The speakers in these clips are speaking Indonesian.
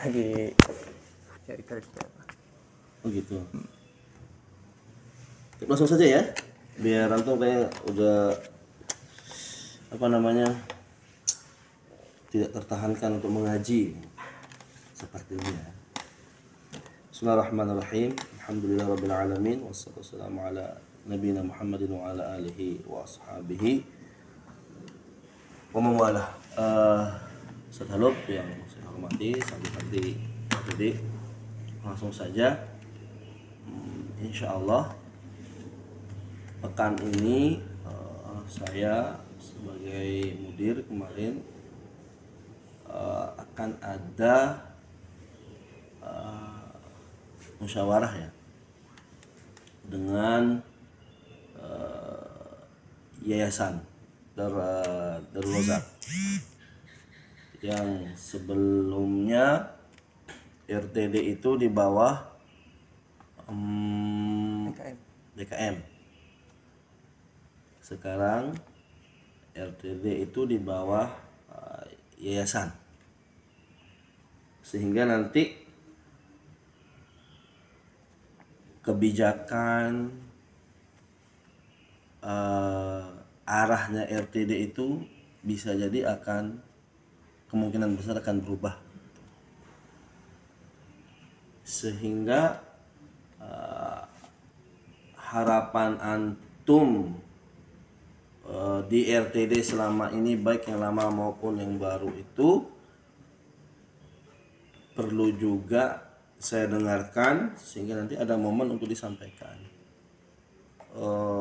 lagi cari kerja. Oh gitu. Langsung saja ya, biar antum kayak udah apa namanya tidak tertahankan untuk mengaji seperti ini ya. Bismillahirrahmanirrahim. Alhamdulillahirabbil alamin wassalatu wassalamu ala nabiyina Muhammadin wa ala alihi wa ashabihi wa mawalah. Ustaz Halub yang saya hormati, santi-santi jadi langsung saja. Insyaallah pekan ini saya sebagai mudir kemarin akan ada musyawarah ya dengan yayasan Darul Rozak yang sebelumnya RTD itu di bawah DKM. Sekarang RTD itu di bawah yayasan, sehingga nanti kebijakan arahnya RTD itu bisa jadi akan kemungkinan besar akan berubah, sehingga harapan antum di RTD selama ini baik yang lama maupun yang baru itu perlu juga saya dengarkan sehingga nanti ada momen untuk disampaikan.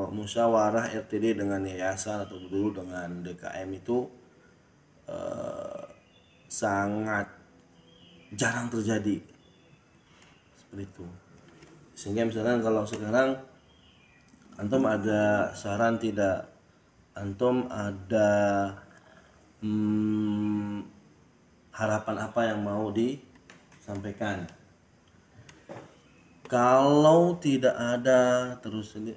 Musyawarah RTD dengan yayasan atau dulu dengan DKM itu sangat jarang terjadi seperti itu. Sehingga misalkan kalau sekarang antum ada saran tidak, antum ada harapan apa yang mau disampaikan. Kalau tidak ada terus ini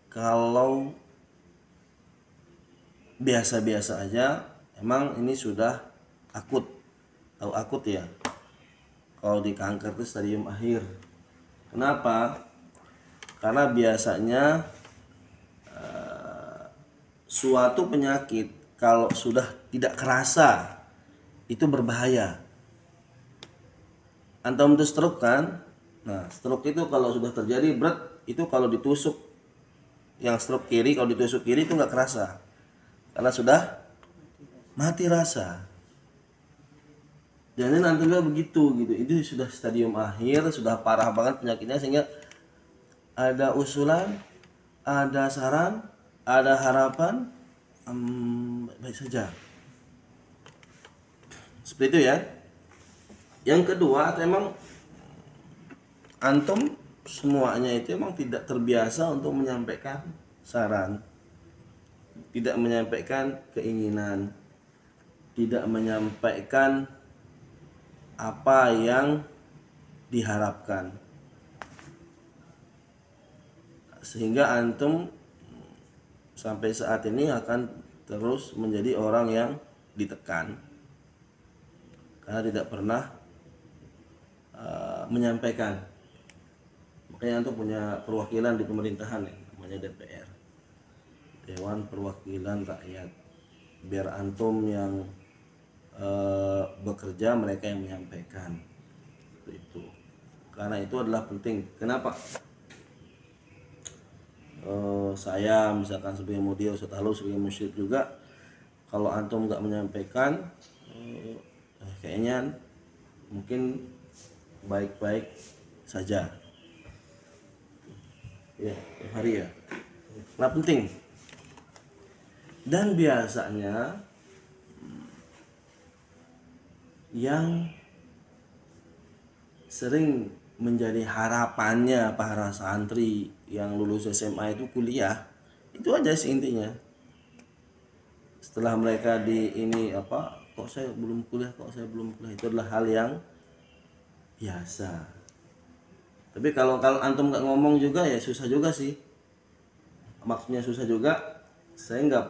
kalau biasa-biasa aja, emang ini sudah akut. Tahu akut ya? Kalau di kanker itu stadium akhir. Kenapa? Karena biasanya suatu penyakit kalau sudah tidak kerasa itu berbahaya. Antum itu stroke kan? Nah, stroke itu kalau sudah terjadi berat itu kalau ditusuk yang stroke kiri, kalau ditusuk kiri itu nggak kerasa karena sudah mati rasa. Dan nanti juga begitu gitu. Itu sudah stadium akhir, sudah parah banget penyakitnya sehingga ada usulan, ada saran, ada harapan, baik saja. Seperti itu ya. Yang kedua, memang antum semuanya itu memang tidak terbiasa untuk menyampaikan saran, tidak menyampaikan keinginan, tidak menyampaikan apa yang diharapkan, sehingga antum sampai saat ini akan terus menjadi orang yang ditekan karena tidak pernah menyampaikan. Makanya antum punya perwakilan di pemerintahan ya, namanya DPR, Dewan Perwakilan Rakyat, biar antum yang bekerja, mereka yang menyampaikan itu. Karena itu adalah penting. Kenapa? Saya misalkan sebagai mudir, Ustaz Halub sebagai musyrik juga, kalau antum nggak menyampaikan, kayaknya mungkin baik-baik saja ya, hari ya. Nah, penting. Dan biasanya yang sering menjadi harapannya para santri yang lulus SMA itu kuliah, itu aja sih intinya. Setelah mereka di ini kok saya belum kuliah, itu adalah hal yang biasa. Tapi kalau antum nggak ngomong juga ya susah juga sih. Maksudnya susah juga, saya nggak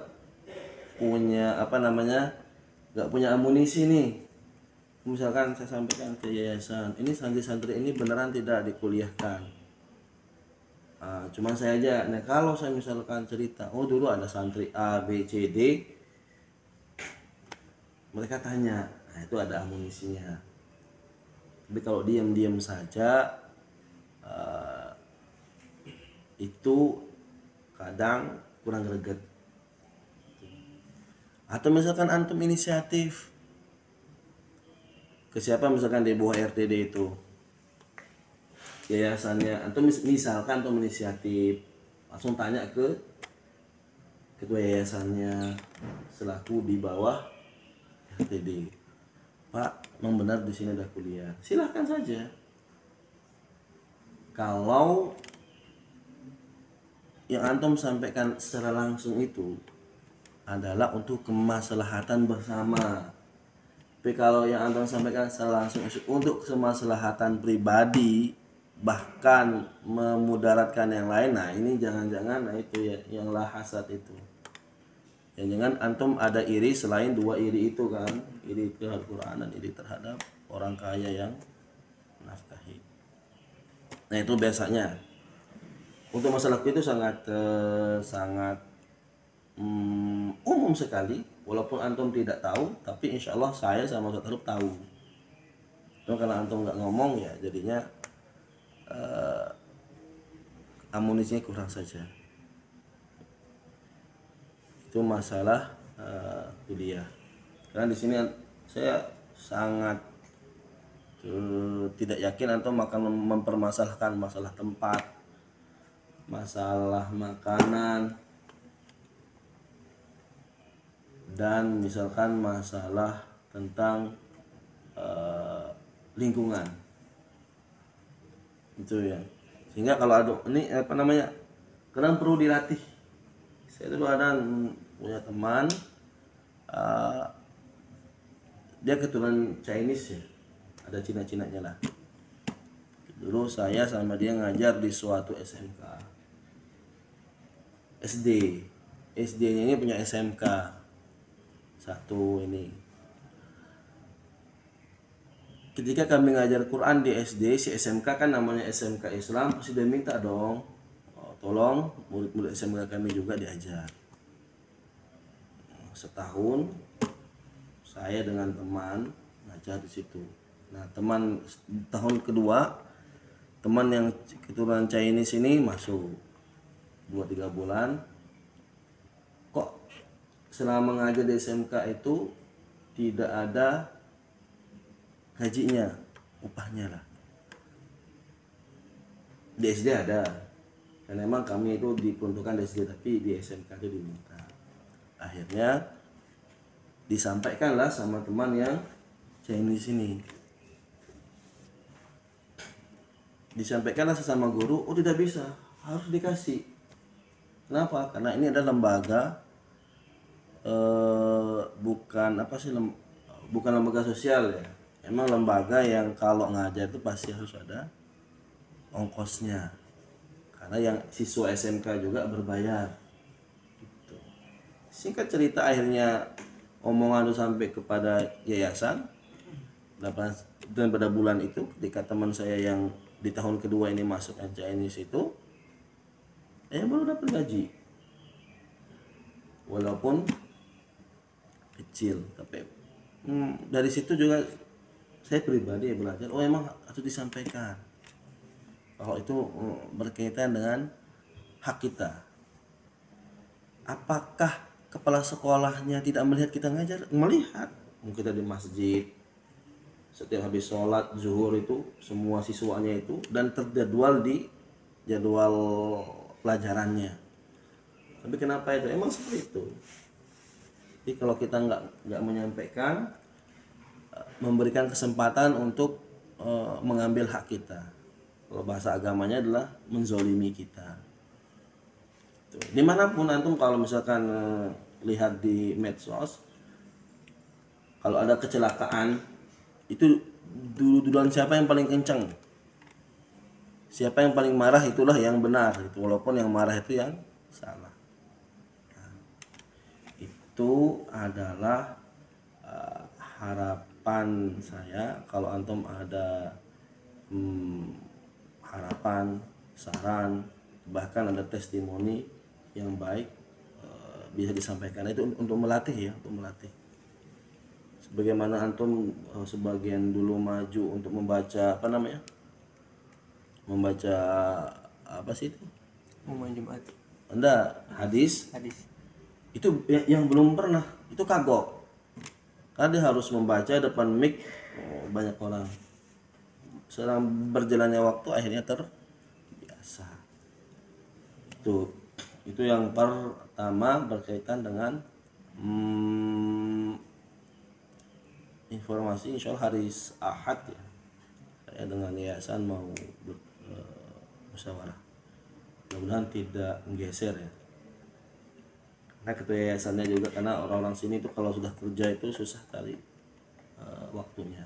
punya nggak punya amunisi nih misalkan saya sampaikan ke yayasan, ini santri-santri ini beneran tidak dikuliahkan. Cuman saya aja. Nah kalau saya misalkan cerita, oh dulu ada santri A, B, C, D, mereka tanya, nah itu ada amunisinya. Tapi kalau diam-diam saja, itu kadang kurang greget. Atau misalkan antum inisiatif ke siapa, misalkan di bawah RTD itu yayasannya, antum misalkan antum inisiatif langsung tanya ke ketua yayasannya selaku di bawah RTD, Pak, memang benar di sini ada kuliah, silahkan saja. Kalau yang antum sampaikan secara langsung itu adalah untuk kemaslahatan bersama. Tapi kalau yang antum sampaikan secara langsung untuk kemaslahatan pribadi, bahkan memudaratkan yang lain, nah ini jangan-jangan, nah itu ya yang la hasad itu. Jangan antum ada iri selain dua iri itu kan, iri terhadap Quran dan iri terhadap orang kaya yang nafkahi. Nah itu biasanya. Untuk masalahku itu sangat umum sekali, walaupun antum tidak tahu, tapi insya Allah saya sama Ustaz Harub tahu. Cuma karena antum nggak ngomong ya jadinya amunisinya kurang saja. Itu masalah kuliah. Karena di sini saya sangat tidak yakin antum akan mempermasalahkan masalah tempat, masalah makanan, dan misalkan masalah tentang lingkungan itu ya. Sehingga kalau ada ini kadang perlu dilatih. Saya dulu ada punya teman, dia keturunan Chinese ya, ada Cina-Cinanya lah. Dulu saya sama dia ngajar di suatu SMK, SD-nya ini punya SMK satu ini. Ketika kami ngajar Quran di SD, si SMK kan namanya SMK Islam, pasti dia minta dong, tolong murid-murid SMK kami juga diajar. Setahun saya dengan teman ngajar di situ. Nah teman tahun kedua, teman yang keturunan Chinese ini masuk 2-3 bulan, kok selama ngajar di SMK itu tidak ada gajinya, upahnya lah. Di SD ada, dan memang kami itu diperuntukkan di SD, tapi di SMK itu diminta. Akhirnya disampaikanlah sama teman yang Chinese ini, disampaikanlah sesama guru, oh tidak bisa, harus dikasih. Kenapa? Karena ini adalah lembaga, bukan lembaga sosial ya. Emang lembaga yang kalau ngajar itu pasti harus ada ongkosnya, karena yang siswa SMK juga berbayar gitu. Singkat cerita, akhirnya omongan itu sampai kepada yayasan, dan pada bulan itu ketika teman saya yang di tahun kedua ini masuk Chinese itu baru dapat gaji, walaupun kecil. Tapi dari situ juga saya pribadi belajar, emang harus disampaikan kalau itu berkaitan dengan hak kita. Apakah kepala sekolahnya tidak melihat kita ngajar? Melihat. Mungkin kita di masjid setiap habis sholat zuhur itu semua siswanya itu, dan terjadwal di jadwal pelajarannya. Tapi kenapa itu? Emang seperti itu. Jadi kalau kita nggak menyampaikan, memberikan kesempatan untuk mengambil hak kita, kalau bahasa agamanya adalah menzolimi kita. Dimanapun antum kalau misalkan lihat di medsos, kalau ada kecelakaan itu duluan siapa yang paling kencang, siapa yang paling marah itulah yang benar, itu walaupun yang marah itu yang salah. Itu adalah harapan saya kalau antum ada harapan, saran, bahkan ada testimoni yang baik bisa disampaikan. Itu untuk melatih ya, untuk melatih. Sebagaimana antum sebagian dulu maju untuk membaca apa namanya? Membaca apa sih itu? Umuman Jumat. Anda hadis Hadis. itu yang belum pernah itu kagok. Karena dia harus membaca depan mic banyak orang. Sedang berjalannya waktu akhirnya terbiasa. Itu yang pertama berkaitan dengan informasi. Insya Allah hari Ahad ya, saya dengan yayasan mau musyawarah. Mudah-mudahan tidak menggeser ya. Nah ketua yayasannya juga, karena orang-orang sini itu kalau sudah kerja itu susah kali waktunya.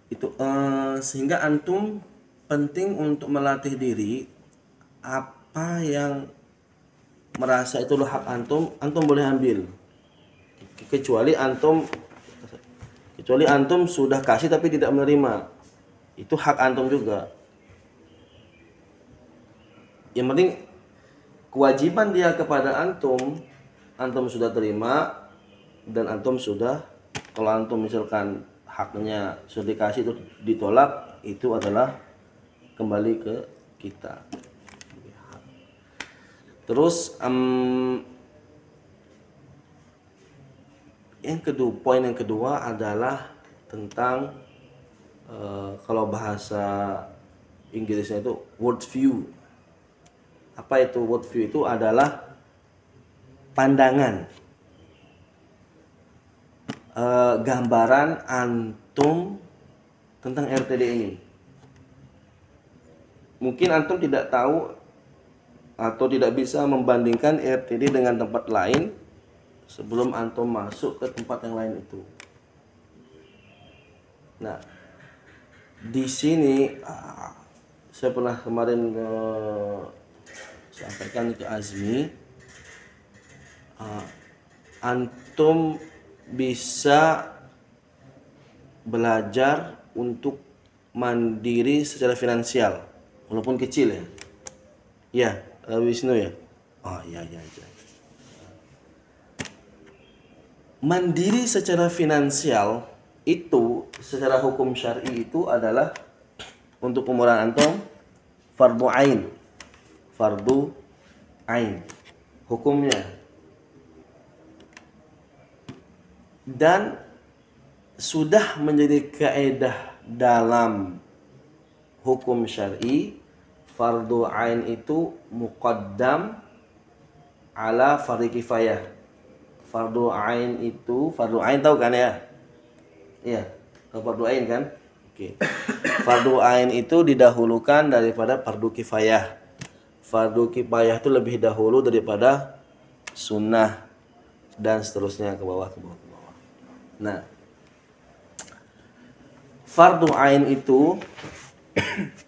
Itu sehingga antum penting untuk melatih diri. Apa yang merasa itu hak antum, antum boleh ambil. Kecuali antum sudah kasih tapi tidak menerima, itu hak antum juga. Yang penting kewajiban dia kepada antum sudah terima, dan antum sudah, kalau antum misalkan haknya sudah dikasih itu ditolak, itu adalah kembali ke kita. Terus poin yang kedua adalah tentang kalau bahasa Inggrisnya itu worldview. Apa itu worldview? Itu adalah pandangan, gambaran antum tentang RTD ini. Mungkin antum tidak tahu atau tidak bisa membandingkan RTD dengan tempat lain sebelum antum masuk ke tempat yang lain itu. Nah, di sini saya pernah kemarin sampaikan ke Azmi, antum bisa belajar untuk mandiri secara finansial walaupun kecil ya. Ya, Wisnu ya. Oh iya. Mandiri secara finansial itu secara hukum syar'i itu adalah untuk umuran antum fardu ain hukumnya, dan sudah menjadi kaidah dalam hukum syar'i. Fardu ain itu muqaddam ala fardhu kifayah. Fardu ain tahu kan ya? Iya, tahu fardu ain kan? Oke. Fardu ain itu didahulukan daripada fardu kifayah. Fardu kifayah itu lebih dahulu daripada sunnah, dan seterusnya ke bawah. Nah, fardu ain itu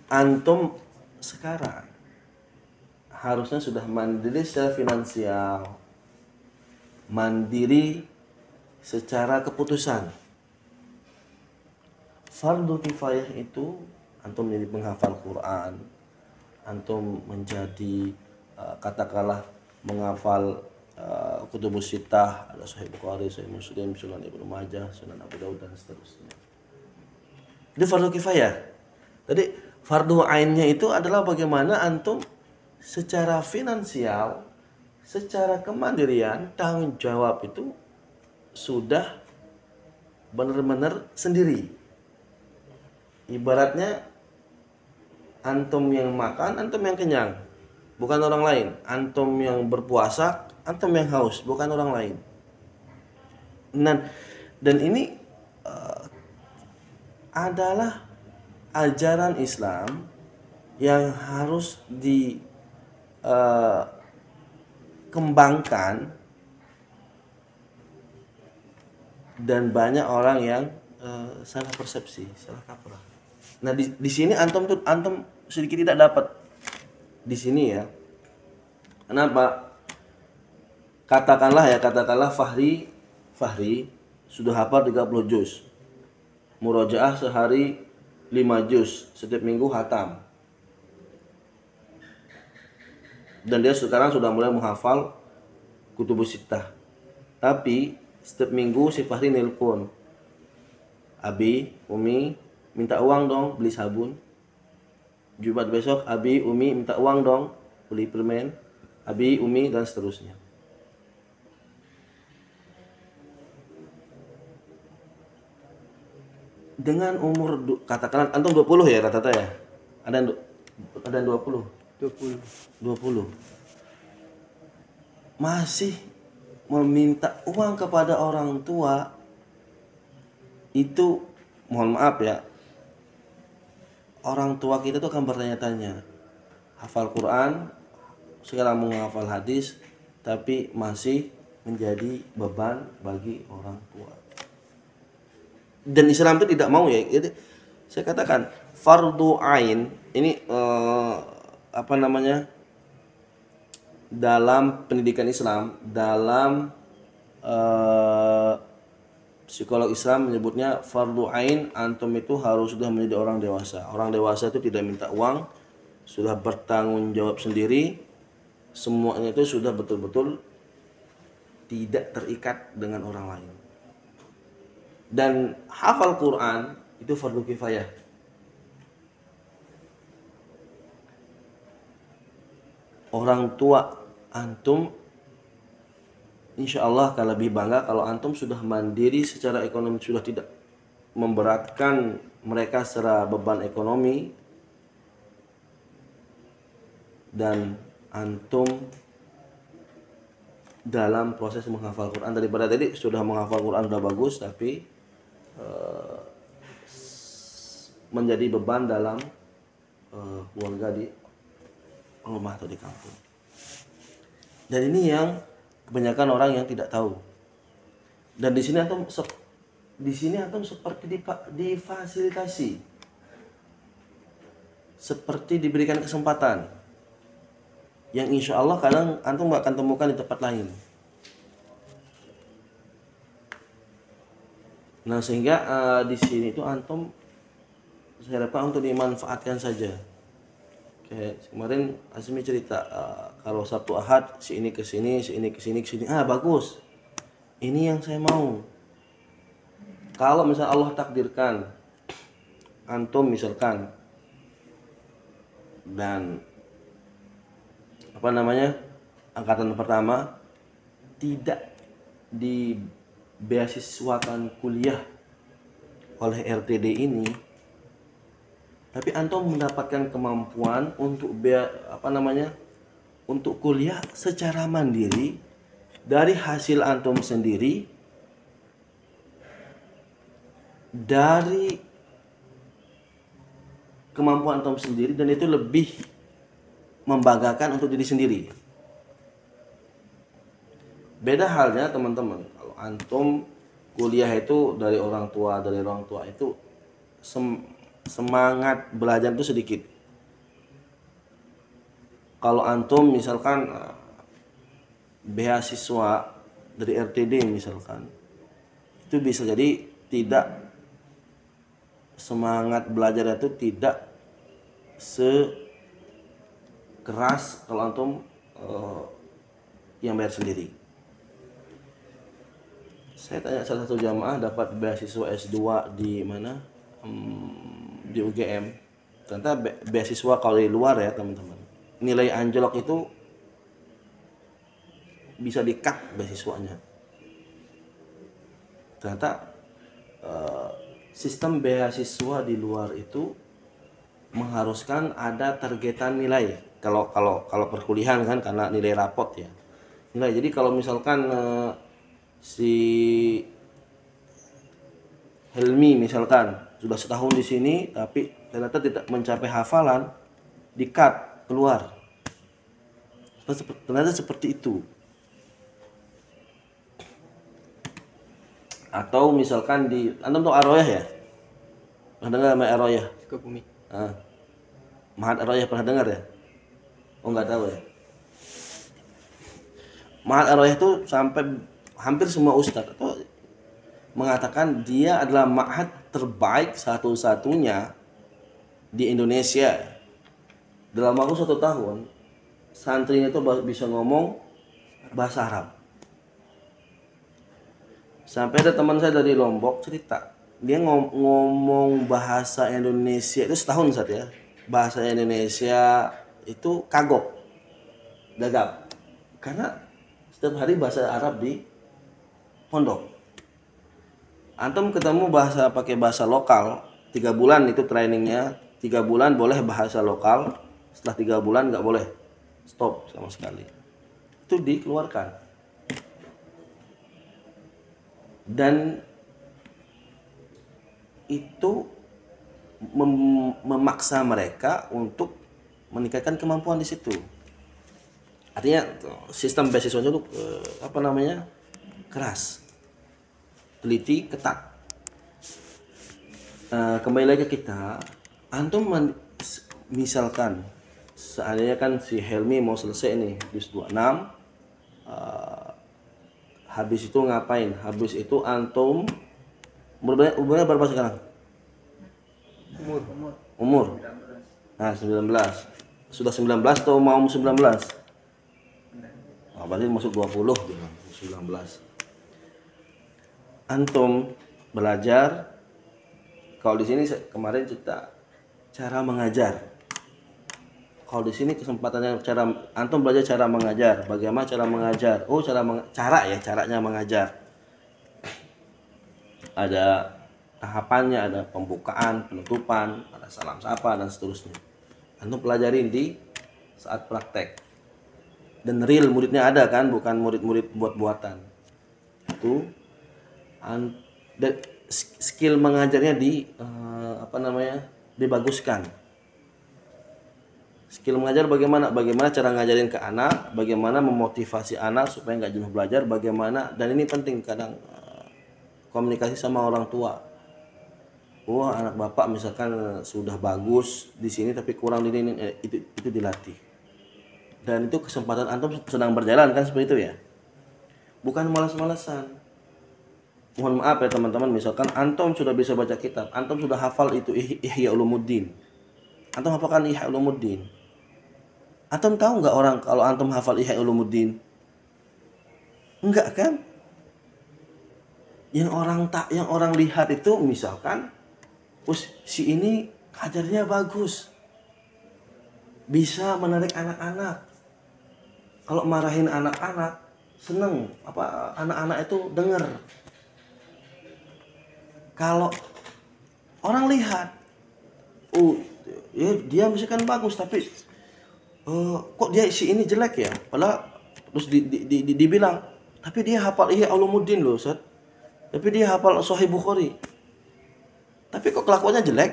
antum sekarang harusnya sudah mandiri secara finansial, mandiri secara keputusan. Fardu kifayah itu antum menjadi penghafal Quran, antum menjadi katakanlah menghafal kutubus sittah, ada Sahih Bukhari, Sahih Muslim, Sunan Ibnu Majah, Sunan Abu Daud, dan seterusnya. Itu fardu kifayah. Jadi fardu ainnya itu adalah bagaimana antum secara finansial, secara kemandirian, tanggung jawab itu sudah benar-benar sendiri. Ibaratnya antum yang makan, antum yang kenyang, bukan orang lain. Antum yang berpuasa, antum yang haus, bukan orang lain. Dan ini adalah ajaran Islam yang harus dikembangkan, dan banyak orang yang salah persepsi, salah kaprah. Nah di sini antum sedikit tidak dapat di sini ya. Kenapa? Katakanlah Fahri sudah hafal 30 juz. Murojaah sehari 5 juz, setiap minggu khatam. Dan dia sekarang sudah mulai menghafal Kutubus Sittah. Tapi setiap minggu si Fahri nelpon, Abi, Umi, minta uang dong beli sabun. Jumat besok, Abi, Umi minta uang dong beli permen. Abi, Umi, dan seterusnya. Dengan umur katakanlah antum 20 ya rata-rata ya. Ada yang 20. 20. Masih meminta uang kepada orang tua, itu mohon maaf ya, orang tua kita tuh akan bertanya-tanya, hafal Quran, sekarang menghafal hadis, tapi masih menjadi beban bagi orang tua. Dan Islam itu tidak mau ya. Jadi, saya katakan fardu ain ini dalam pendidikan Islam, dalam psikolog Islam menyebutnya fardu ain, antum itu harus sudah menjadi orang dewasa. Orang dewasa itu tidak minta uang, sudah bertanggung jawab sendiri, semuanya itu sudah betul-betul tidak terikat dengan orang lain. Dan hafal Quran itu fardu kifayah. Orang tua antum insya Allah akan lebih bangga kalau antum sudah mandiri secara ekonomi, sudah tidak memberatkan mereka secara beban ekonomi, dan antum dalam proses menghafal Quran. Daripada tadi sudah menghafal Quran sudah bagus, tapi menjadi beban dalam keluarga di rumah atau di kampung. Dan ini yang kebanyakan orang yang tidak tahu. Dan di sini antum seperti difasilitasi, seperti diberikan kesempatan yang insya Allah kadang antum gak akan temukan di tempat lain. Nah sehingga di sini itu antum saya harapkan untuk dimanfaatkan saja. Kayak kemarin Azmi cerita kalau Sabtu Ahad si ini ke sini, si ini ke sini, bagus. Ini yang saya mau. Kalau misalnya Allah takdirkan antum misalkan dan angkatan pertama tidak dibeasiswakan kuliah oleh RTD ini, tapi antum mendapatkan kemampuan untuk untuk kuliah secara mandiri dari hasil antum sendiri, dari kemampuan antum sendiri, dan itu lebih membanggakan untuk diri sendiri. Beda halnya teman-teman, kalau antum kuliah itu dari orang tua itu semangat belajar itu sedikit. Kalau antum misalkan beasiswa dari RTD misalkan, itu bisa jadi tidak semangat belajar itu tidak sekeras kalau antum yang bayar sendiri. Saya tanya salah satu jamaah dapat beasiswa S2 di mana? Di UGM. Ternyata beasiswa kalau di luar ya teman-teman, nilai anjlok itu bisa di-cut beasiswanya. Ternyata sistem beasiswa di luar itu mengharuskan ada targetan nilai. Kalau perkuliahan kan karena nilai rapot ya. Nilai. Jadi kalau misalkan si Helmi misalkan sudah setahun di sini tapi ternyata tidak mencapai hafalan, di-cut, keluar. Ternyata seperti itu. Atau misalkan di antum tuh Aroyah ya? Pernah dengar nama Aroyah? Sukabumi. Mahat Aroyah pernah dengar ya? Oh nggak tahu ya. Mahat Aroyah itu sampai hampir semua ustadz atau mengatakan dia adalah ma'had terbaik satu-satunya di Indonesia. Dalam waktu 1 tahun, santrinya itu bisa ngomong bahasa Arab. Sampai ada teman saya dari Lombok cerita, dia ngomong bahasa Indonesia itu setahun saja ya. Bahasa Indonesia itu kagok, gagap. Karena setiap hari bahasa Arab di pondok. Antum ketemu pakai bahasa lokal, 3 bulan itu trainingnya, 3 bulan boleh bahasa lokal, setelah 3 bulan nggak boleh, stop sama sekali. Itu dikeluarkan. Dan itu memaksa mereka untuk meningkatkan kemampuan di situ. Artinya sistem beasiswanya itu keras, teliti, ketat. Kembali lagi ke kita, antum misalkan seandainya kan si Helmi mau selesai nih juz 26, habis itu ngapain? Habis itu antum umurnya berapa sekarang? Umur. Nah, 19. Sudah 19 atau mau 19? Oh, berarti masuk 20 gitu, 19. Antum belajar, kalau di sini kemarin cerita cara mengajar. Kalau di sini kesempatannya antum belajar cara mengajar. Bagaimana cara mengajar? Oh, caranya mengajar. Ada tahapannya, ada pembukaan, penutupan, ada salam sapa dan seterusnya. Antum pelajarin di saat praktek. Dan real muridnya ada kan, bukan murid-murid buat-buatan. Itu dan skill mengajarnya dibaguskan. Skill mengajar bagaimana cara ngajarin ke anak, bagaimana memotivasi anak supaya nggak jenuh belajar, bagaimana, dan ini penting kadang komunikasi sama orang tua. Wah, anak bapak misalkan sudah bagus di sini tapi kurang di ini, itu dilatih. Dan itu kesempatan antum sedang berjalan kan seperti itu ya. Bukan malas-malasan. Mohon maaf ya teman-teman, misalkan antum sudah bisa baca kitab, antum sudah hafal itu Ihya Ulumuddin. Antum hafalkan Ihya Ulumuddin. Antum tahu nggak orang kalau antum hafal Ihya Ulumuddin? Enggak kan? Yang orang lihat itu misalkan, si ini ajarnya bagus, bisa menarik anak-anak. Kalau marahin anak-anak, seneng anak-anak itu denger. Kalau orang lihat, ya dia misalkan bagus tapi kok dia si ini jelek ya? Padahal terus dibilang, tapi dia hafal Ihya Ulumuddin loh, Ustaz. Tapi dia hafal Sahih Bukhari. Tapi kok kelakuannya jelek?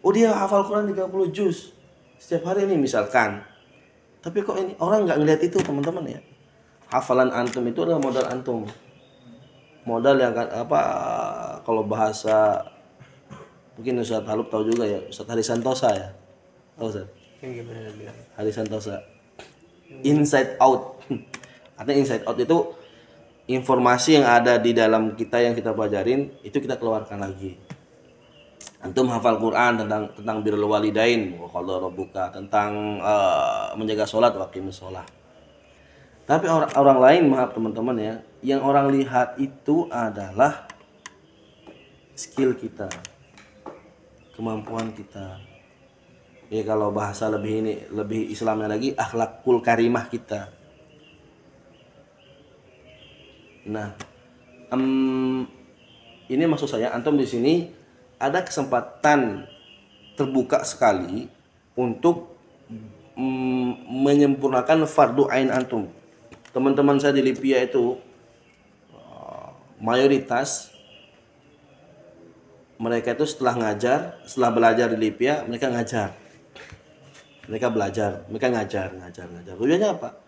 Oh, dia hafal Quran 30 juz setiap hari ini misalkan. Tapi kok ini orang nggak ngelihat itu, teman-teman ya. Hafalan antum itu adalah modal antum. Modal yang kalau bahasa mungkin Ustaz Halub tahu juga ya, Ustaz Hari Santosa ya. Tahu Ustaz? Hari Santosa. Inside out. Artinya inside out itu informasi yang ada di dalam kita yang kita pelajarin itu kita keluarkan lagi. Antum hafal Quran tentang birrul walidain, wa qala rabbuka, tentang menjaga sholat, wa aqimus sholat. Tapi orang lain, maaf teman-teman ya, yang orang lihat itu adalah skill kita, kemampuan kita. Ya kalau bahasa lebih Islamnya lagi, akhlakul karimah kita. Nah, ini maksud saya, antum di sini ada kesempatan terbuka sekali untuk menyempurnakan fardu ain antum. Teman-teman saya di Libya itu mayoritas mereka itu setelah belajar di Libya, mereka ngajar. Mereka belajar, mereka ngajar. Tujuannya apa?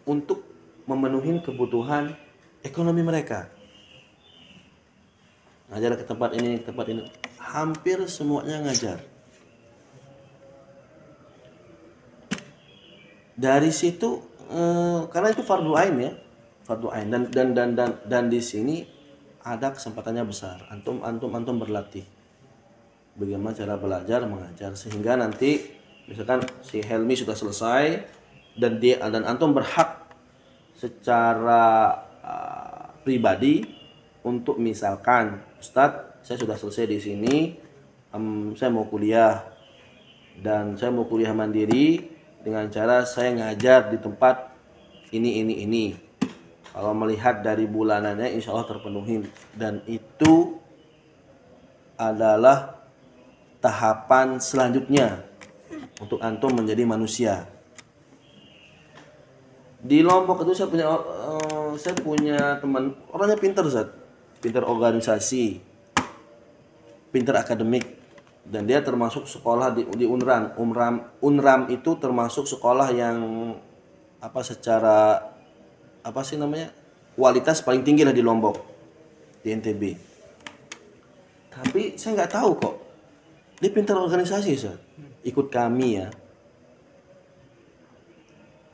Untuk memenuhi kebutuhan ekonomi mereka. Ngajar ke tempat ini. Hampir semuanya ngajar. Dari situ, karena itu fardu ain ya. fardu ain. Dan di sini ada kesempatannya besar. Antum berlatih bagaimana cara belajar mengajar, sehingga nanti misalkan si Helmi sudah selesai dan antum berhak secara pribadi untuk misalkan, Ustadz, saya sudah selesai di sini, saya mau kuliah dan saya mau kuliah mandiri dengan cara saya ngajar di tempat ini. Kalau melihat dari bulanannya insya Allah terpenuhi, dan itu adalah tahapan selanjutnya untuk antum menjadi manusia. Di Lombok itu saya punya teman, orangnya pintar, pintar organisasi, pintar akademik, dan dia termasuk sekolah di Unram. Unram itu termasuk sekolah yang secara kualitas paling tinggi lah di Lombok, di NTB. Tapi saya nggak tahu kok, dia pintar organisasi, ikut kami ya.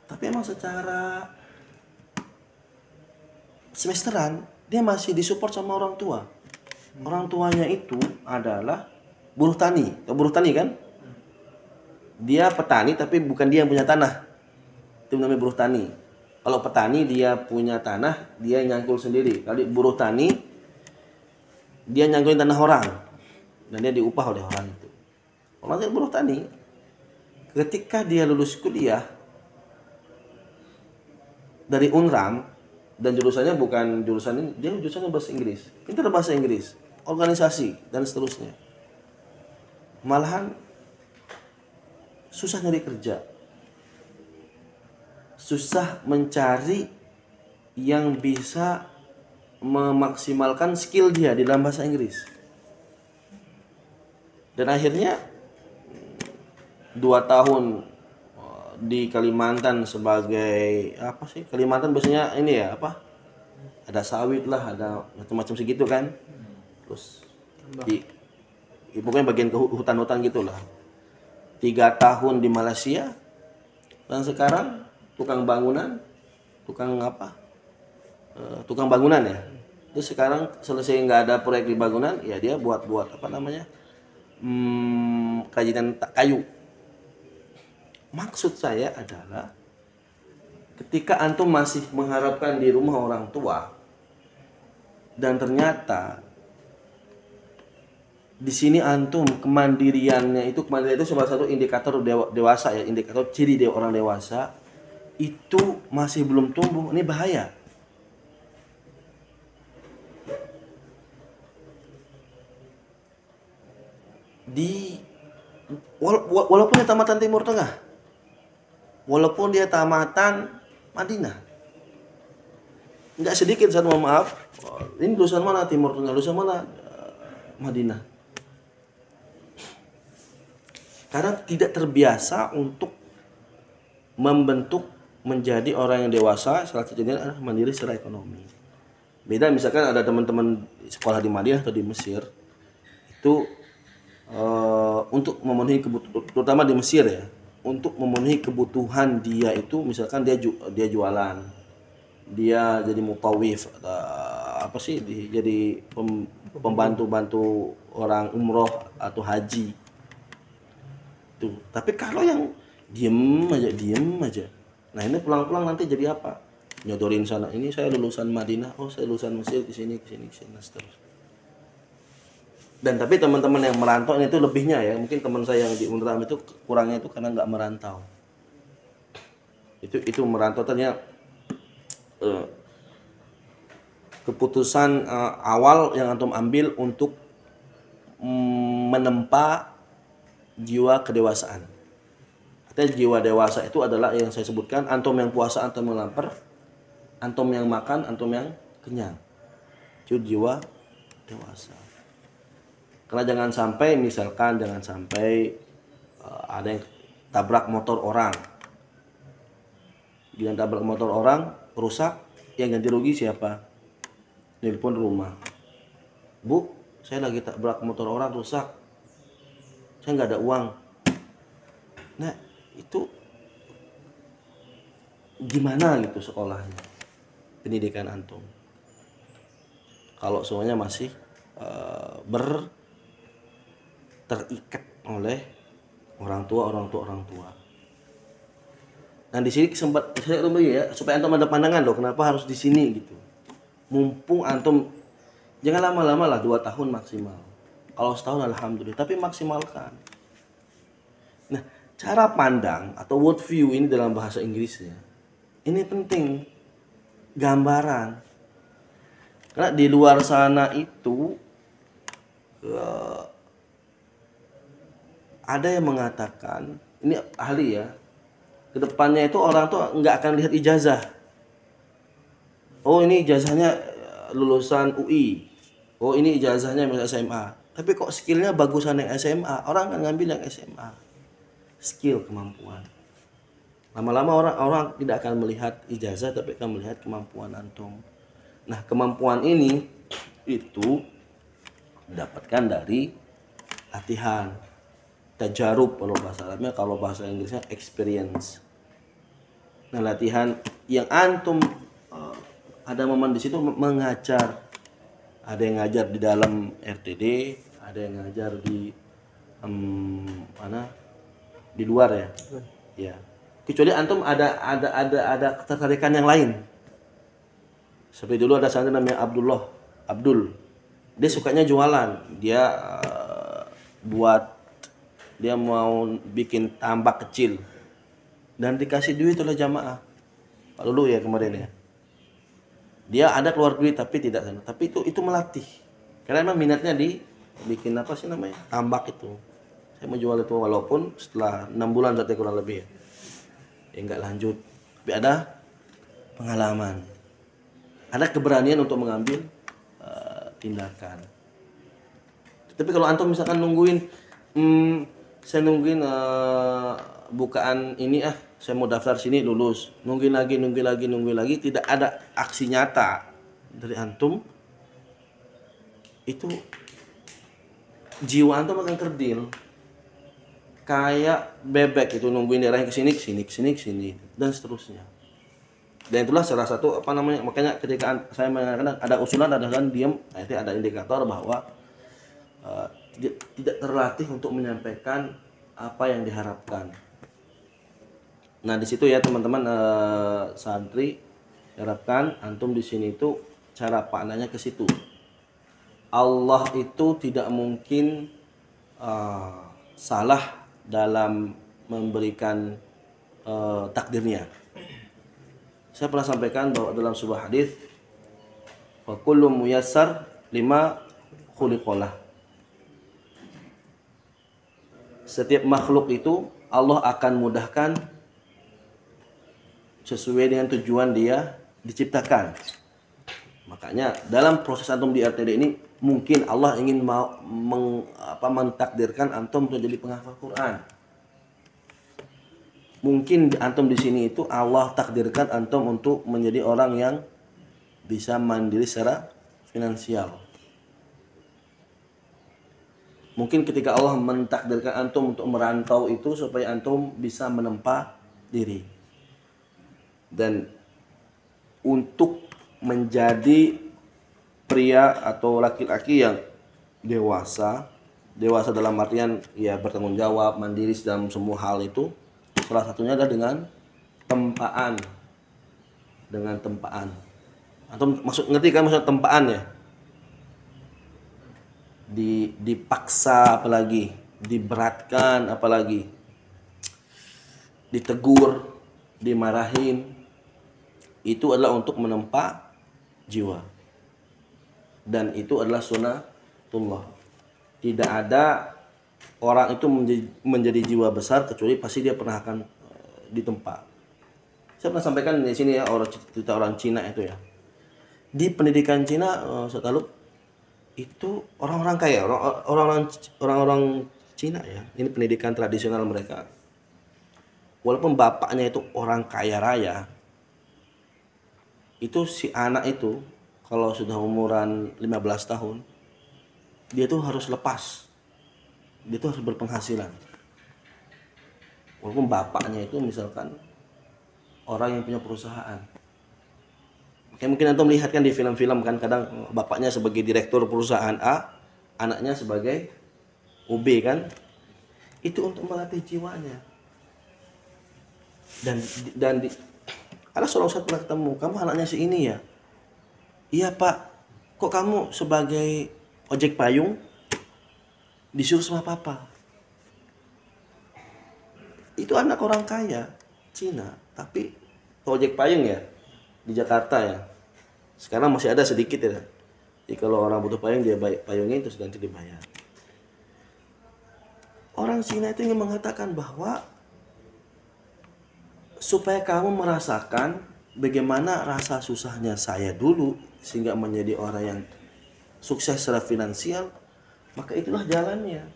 Tapi emang secara semesteran dia masih disupport sama orang tua. Orang tuanya itu adalah buruh tani. Tahu buruh tani kan? Dia petani tapi bukan dia yang punya tanah. Itu namanya buruh tani. Kalau petani dia punya tanah, dia nyangkul sendiri. Kalau buruh tani, dia nyangkulin tanah orang dan dia diupah oleh orang itu. Kalau dia buruh tani, ketika dia lulus kuliah dari Unram, dan jurusannya bukan jurusan ini, dia jurusannya bahasa Inggris, pintar bahasa Inggris, organisasi dan seterusnya. Malahan susah nyari kerja, susah mencari yang bisa memaksimalkan skill dia di dalam bahasa Inggris. Dan akhirnya 2 tahun di Kalimantan sebagai Kalimantan biasanya ini ya ada sawit lah, ada macam-macam segitu kan. Terus pokoknya bagian ke hutan-hutan gitulah. 3 tahun di Malaysia, dan sekarang tukang bangunan ya. Terus sekarang selesai nggak ada proyek di bangunan, ya dia buat kerajinan kayu. Maksud saya adalah ketika antum masih mengharapkan di rumah orang tua, dan ternyata di sini antum kemandirian itu salah satu indikator dewasa ya, indikator ciri orang dewasa itu masih belum tumbuh, ini bahaya. Walaupun dia tamatan Timur Tengah, walaupun dia tamatan Madinah, nggak sedikit, mohon maaf, ini lulusan mana Timur Tengah, lulusan mana Madinah, karena tidak terbiasa untuk membentuk menjadi orang yang dewasa. Salah satunya adalah mandiri secara ekonomi. Beda misalkan ada teman-teman sekolah di Madinah atau di Mesir, itu untuk memenuhi kebutuhan, terutama di Mesir ya, untuk memenuhi kebutuhan dia itu, misalkan dia jualan, dia jadi mutawif, jadi pembantu orang umroh atau haji tuh. Tapi kalau yang diem aja, nah ini pulang nanti jadi apa? Nyodorin sana, ini saya lulusan Madinah, saya lulusan Mesir, ke sini seterusnya. Dan tapi teman-teman yang merantau itu lebihnya ya, mungkin teman saya yang di Unram itu kurangnya itu karena nggak merantau. Itu merantau ternyata keputusan awal yang antum ambil untuk menempa jiwa kedewasaan. Artinya jiwa dewasa itu adalah yang saya sebutkan, antum yang puasa, antum yang lapar, antum yang makan, antum yang kenyang. Itu jiwa dewasa. Karena jangan sampai ada yang tabrak motor orang. Dia tabrak motor orang, rusak, yang ganti rugi siapa? Nelpon rumah. Bu, saya lagi tabrak motor orang, rusak. Saya nggak ada uang. Nah, itu gimana gitu sekolahnya? pendidikan antum. Kalau semuanya masih terikat oleh orang tua. Nah di sini saya ya supaya antum ada pandangan loh kenapa harus di sini gitu. Mumpung antum jangan lama-lama lah 2 tahun maksimal. Kalau setahun alhamdulillah, tapi maksimalkan. Nah cara pandang atau world view ini dalam bahasa Inggrisnya ini penting, gambaran. Karena di luar sana itu ada yang mengatakan, ini ahli ya, kedepannya itu orang tuh nggak akan lihat ijazah. Oh ini ijazahnya lulusan UI. Oh ini ijazahnya misalnya SMA. Tapi kok skillnya bagusan yang SMA, orang akan ngambil yang SMA. Skill, kemampuan. Lama-lama orang tidak akan melihat ijazah, tapi akan melihat kemampuan antum. Nah kemampuan ini itu didapatkan dari latihan, tajarub kalau bahasa Arabnya, kalau bahasa Inggrisnya experience. Nah latihan yang antum ada momen di situ mengajar, ada yang ngajar di dalam RTD, ada yang ngajar di di luar ya, ya. Kecuali antum ada ketertarikan yang lain. Seperti dulu ada santri namanya Abdul. Dia sukanya jualan. Dia mau bikin tambak kecil dan dikasih duit oleh jamaah. Pak Lulu ya kemarin ya. Dia ada keluar duit tapi tidak sana. Tapi itu melatih. Karena memang minatnya di bikin apa sih namanya? Tambak itu. Saya mau jual itu walaupun setelah 6 bulan saatnya kurang lebih ya. Ya enggak lanjut. Tapi ada pengalaman. Ada keberanian untuk mengambil tindakan. Tapi kalau antum misalkan nungguin saya nungguin bukaan ini saya mau daftar sini lulus, nungguin lagi, tidak ada aksi nyata dari antum, itu jiwa antum akan kerdil kayak bebek itu, nungguin daerahnya ke sini dan seterusnya. Dan itulah salah satu makanya ketika saya mengatakan ada usulan, ada diam, itu ada indikator bahwa tidak terlatih untuk menyampaikan apa yang diharapkan. Nah di situ ya teman-teman santri, harapkan antum di sini itu cara pandangnya ke situ. Allah itu tidak mungkin salah dalam memberikan takdirnya. Saya pernah sampaikan bahwa dalam sebuah hadis, wa kullu muyassar lima khuliqalah. Setiap makhluk itu Allah akan mudahkan sesuai dengan tujuan dia diciptakan. Makanya dalam proses antum di RTD ini mungkin Allah ingin mentakdirkan antum untuk jadi penghafal Quran. Mungkin antum di sini itu Allah takdirkan antum untuk menjadi orang yang bisa mandiri secara finansial. Mungkin ketika Allah mentakdirkan antum untuk merantau itu supaya antum bisa menempa diri. Dan untuk menjadi pria atau laki-laki yang dewasa dalam artian ya bertanggung jawab, mandiri dalam semua hal itu, salah satunya adalah dengan tempaan. Antum ngerti kan maksud tempaan ya? Dipaksa apalagi, diberatkan apalagi, ditegur, dimarahin, itu adalah untuk menempa jiwa. Dan itu adalah sunnatullah. Tidak ada orang itu menjadi jiwa besar kecuali pasti dia pernah akan ditempa. Saya pernah sampaikan di sini ya, cerita orang Cina itu ya. Di pendidikan Cina, Ustaz Talib, itu orang-orang kaya, orang-orang Cina ya. Ini pendidikan tradisional mereka. Walaupun bapaknya itu orang kaya raya, itu si anak itu kalau sudah umuran 15 tahun, dia tuh harus lepas. Dia tuh harus berpenghasilan. Walaupun bapaknya itu misalkan orang yang punya perusahaan. Kayak mungkin antum lihat kan di film-film kan, kadang bapaknya sebagai direktur perusahaan A, anaknya sebagai UB kan. Itu untuk melatih jiwanya. Dan ada seorang ustadz pernah ketemu, kamu anaknya si ini ya? Iya pak, kok kamu sebagai ojek payung disuruh sama papa? Itu anak orang kaya Cina, tapi ojek payung ya di Jakarta ya. Sekarang masih ada sedikit ya. Jadi kalau orang butuh payung dia payungnya itu sedang dibayar. Orang Cina itu ingin mengatakan bahwa supaya kamu merasakan bagaimana rasa susahnya saya dulu sehingga menjadi orang yang sukses secara finansial, maka itulah jalannya.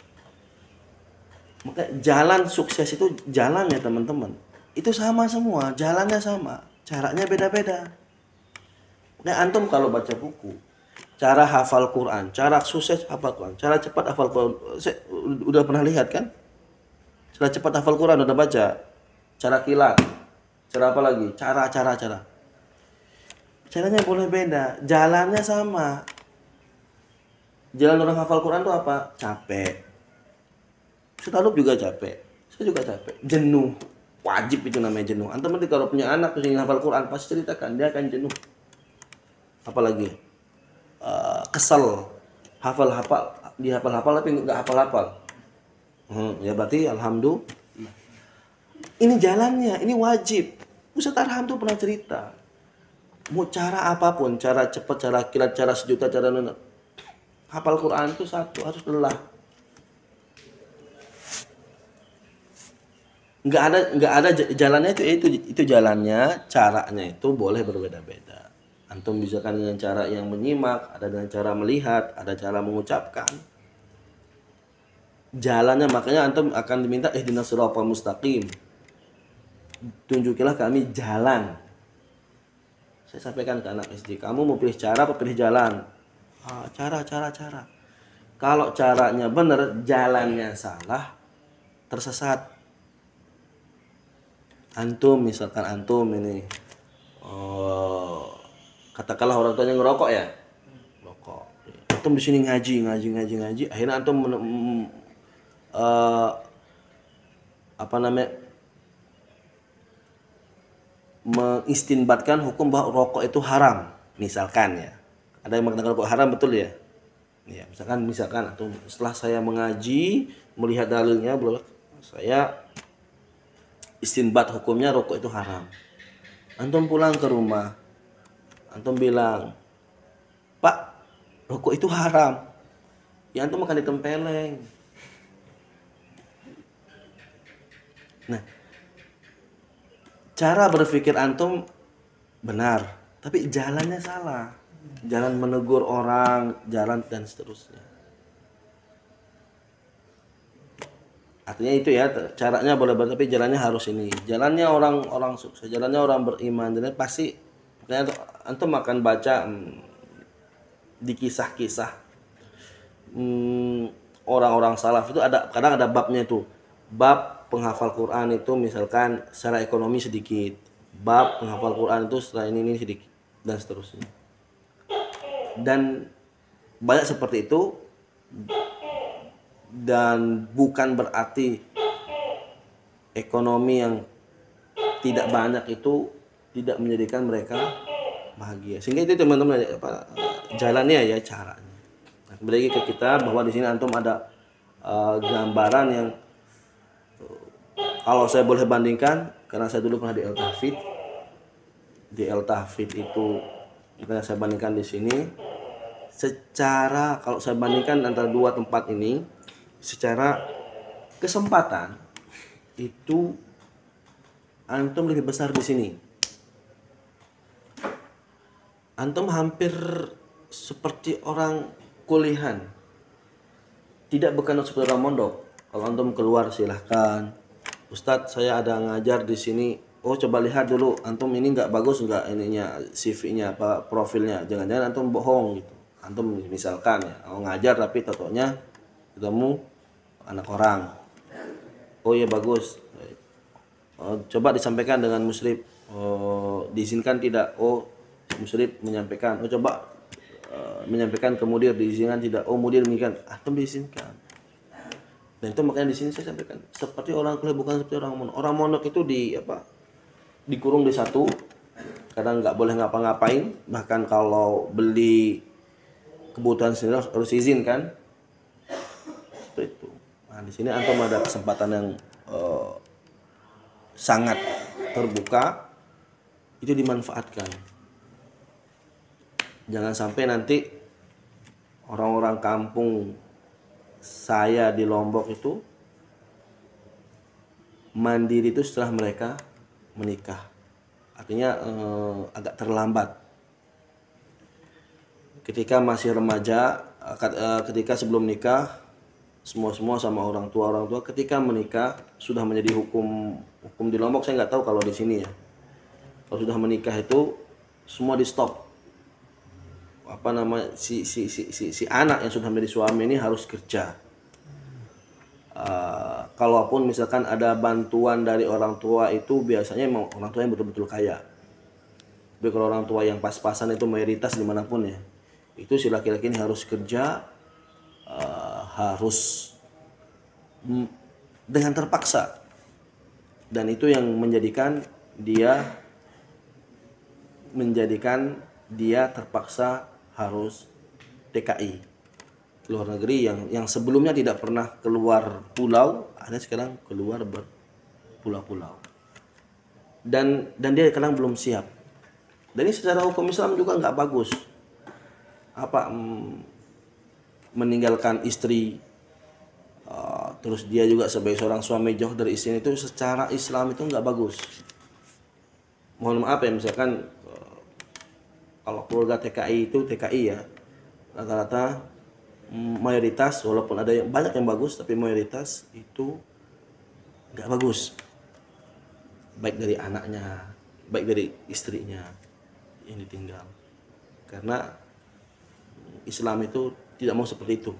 Maka jalan sukses itu jalannya teman-teman. Itu sama semua, jalannya sama, caranya beda-beda. Nah, antum kalau baca buku, cara hafal Quran, cara sukses hafal Quran, cara cepat hafal Quran, saya udah pernah lihat kan? Cara cepat hafal Quran udah baca. Cara kilat, cara apa lagi? Cara. Caranya boleh beda, jalannya sama. Jalan orang hafal Quran itu apa? Capek. Ustadz juga capek. Saya juga capek. Jenuh. Wajib itu namanya jenuh. Antum nanti kalau punya anak terus ingin hafal Quran, pasti ceritakan dia akan jenuh. Apalagi kesel. Hafal-hafal, dihafal-hafal tapi nggak hafal-hafal. Ya berarti alhamdulillah. Ini jalannya, ini wajib. Ustadz Arham tuh pernah cerita. Mau cara apapun, cara cepat, cara kilat, cara sejuta, cara nuna. Hafal Quran itu satu, harus lelah. Nggak ada jalannya itu jalannya, caranya itu boleh berbeda-beda. Antum bisa kan dengan cara yang menyimak, ada dengan cara melihat, ada cara mengucapkan. Jalannya makanya antum akan diminta ihdinas siratal mustaqim. Tunjukilah kami jalan. Saya sampaikan ke anak SD, kamu mau pilih cara apa pilih jalan? Cara. Kalau caranya benar, jalannya salah, tersesat. Misalkan antum ini, katakanlah orang tuanya ngerokok ya, rokok. Antum di sini ngaji. Akhirnya antum mengistinbatkan hukum bahwa rokok itu haram, misalkan ya. Ada yang mengatakan rokok haram, betul ya? Ya, misalkan atau setelah saya mengaji, melihat dalilnya, saya istinbat hukumnya rokok itu haram. Antum pulang ke rumah, antum bilang, "Pak, rokok itu haram." Ya antum akan ditempeleng. Nah, cara berpikir antum benar, tapi jalannya salah. Jalan menegur orang, jalan dan seterusnya. Artinya itu ya, caranya boleh, tapi jalannya harus ini. Jalannya orang sukses, jalannya orang beriman, dan pasti makanya antum akan baca di kisah-kisah orang-orang salaf itu kadang ada babnya itu. Bab penghafal Quran itu misalkan secara ekonomi sedikit, bab penghafal Quran itu setelah ini sedikit, dan seterusnya. Dan banyak seperti itu, dan bukan berarti ekonomi yang tidak banyak itu tidak menjadikan mereka bahagia. Sehingga itu teman-teman jalannya ya, caranya. Nah, kembali lagi ke kita bahwa di sini antum ada gambaran yang kalau saya boleh bandingkan, karena saya dulu pernah di Al-Tahfidz. Di Al-Tahfidz itu makanya saya bandingkan di sini. Secara kalau saya bandingkan antara dua tempat ini, secara kesempatan itu antum lebih besar di sini. Antum hampir seperti orang kuliahan, tidak bukan seperti orang mondok. Kalau antum keluar silahkan, Ustadz saya ada ngajar di sini. Oh coba lihat dulu, antum ini nggak bagus nggak ininya, CV-nya apa profilnya. Jangan-jangan antum bohong gitu. Antum misalkan ya, mau ngajar tapi totonya ketemu anak orang. Oh iya bagus. Coba disampaikan dengan musyrif. Diizinkan tidak? Oh musyrif menyampaikan, coba menyampaikan ke mudir diizinkan tidak, mudir mengizinkan, antum diizinkan. Dan itu makanya di sini saya sampaikan seperti orang kuliah, bukan seperti orang mondok. Orang mondok itu dikurung di satu, kadang nggak boleh ngapa-ngapain, bahkan kalau beli kebutuhan sendiri harus izin kan. Seperti itu. Nah, di sini antum ada kesempatan yang sangat terbuka, itu dimanfaatkan. Jangan sampai nanti orang-orang kampung saya di Lombok itu mandiri itu setelah mereka menikah. Artinya agak terlambat. Ketika masih remaja, ketika sebelum nikah, semua sama orang tua. Ketika menikah sudah menjadi hukum di Lombok, saya nggak tahu kalau di sini ya. Kalau sudah menikah itu semua di stop. Si anak yang sudah menjadi suami ini harus kerja. Kalaupun misalkan ada bantuan dari orang tua, itu biasanya memang orang tua yang betul-betul kaya. Tapi kalau orang tua yang pas-pasan itu mayoritas dimanapun ya, itu si laki-laki ini harus kerja, harus dengan terpaksa, dan itu yang menjadikan dia terpaksa harus TKI, luar negeri, yang sebelumnya tidak pernah keluar pulau, ada sekarang keluar berpulau-pulau, dan dia kadang belum siap. Dan ini secara hukum Islam juga nggak bagus. Meninggalkan istri, terus dia juga sebagai seorang suami jauh dari istri, itu secara Islam itu nggak bagus. Mohon maaf ya, misalkan kalau keluarga TKI itu ya rata-rata mayoritas, walaupun ada yang banyak yang bagus, tapi mayoritas itu nggak bagus, baik dari anaknya, baik dari istrinya yang ditinggal. Karena Islam itu tidak mau seperti itu,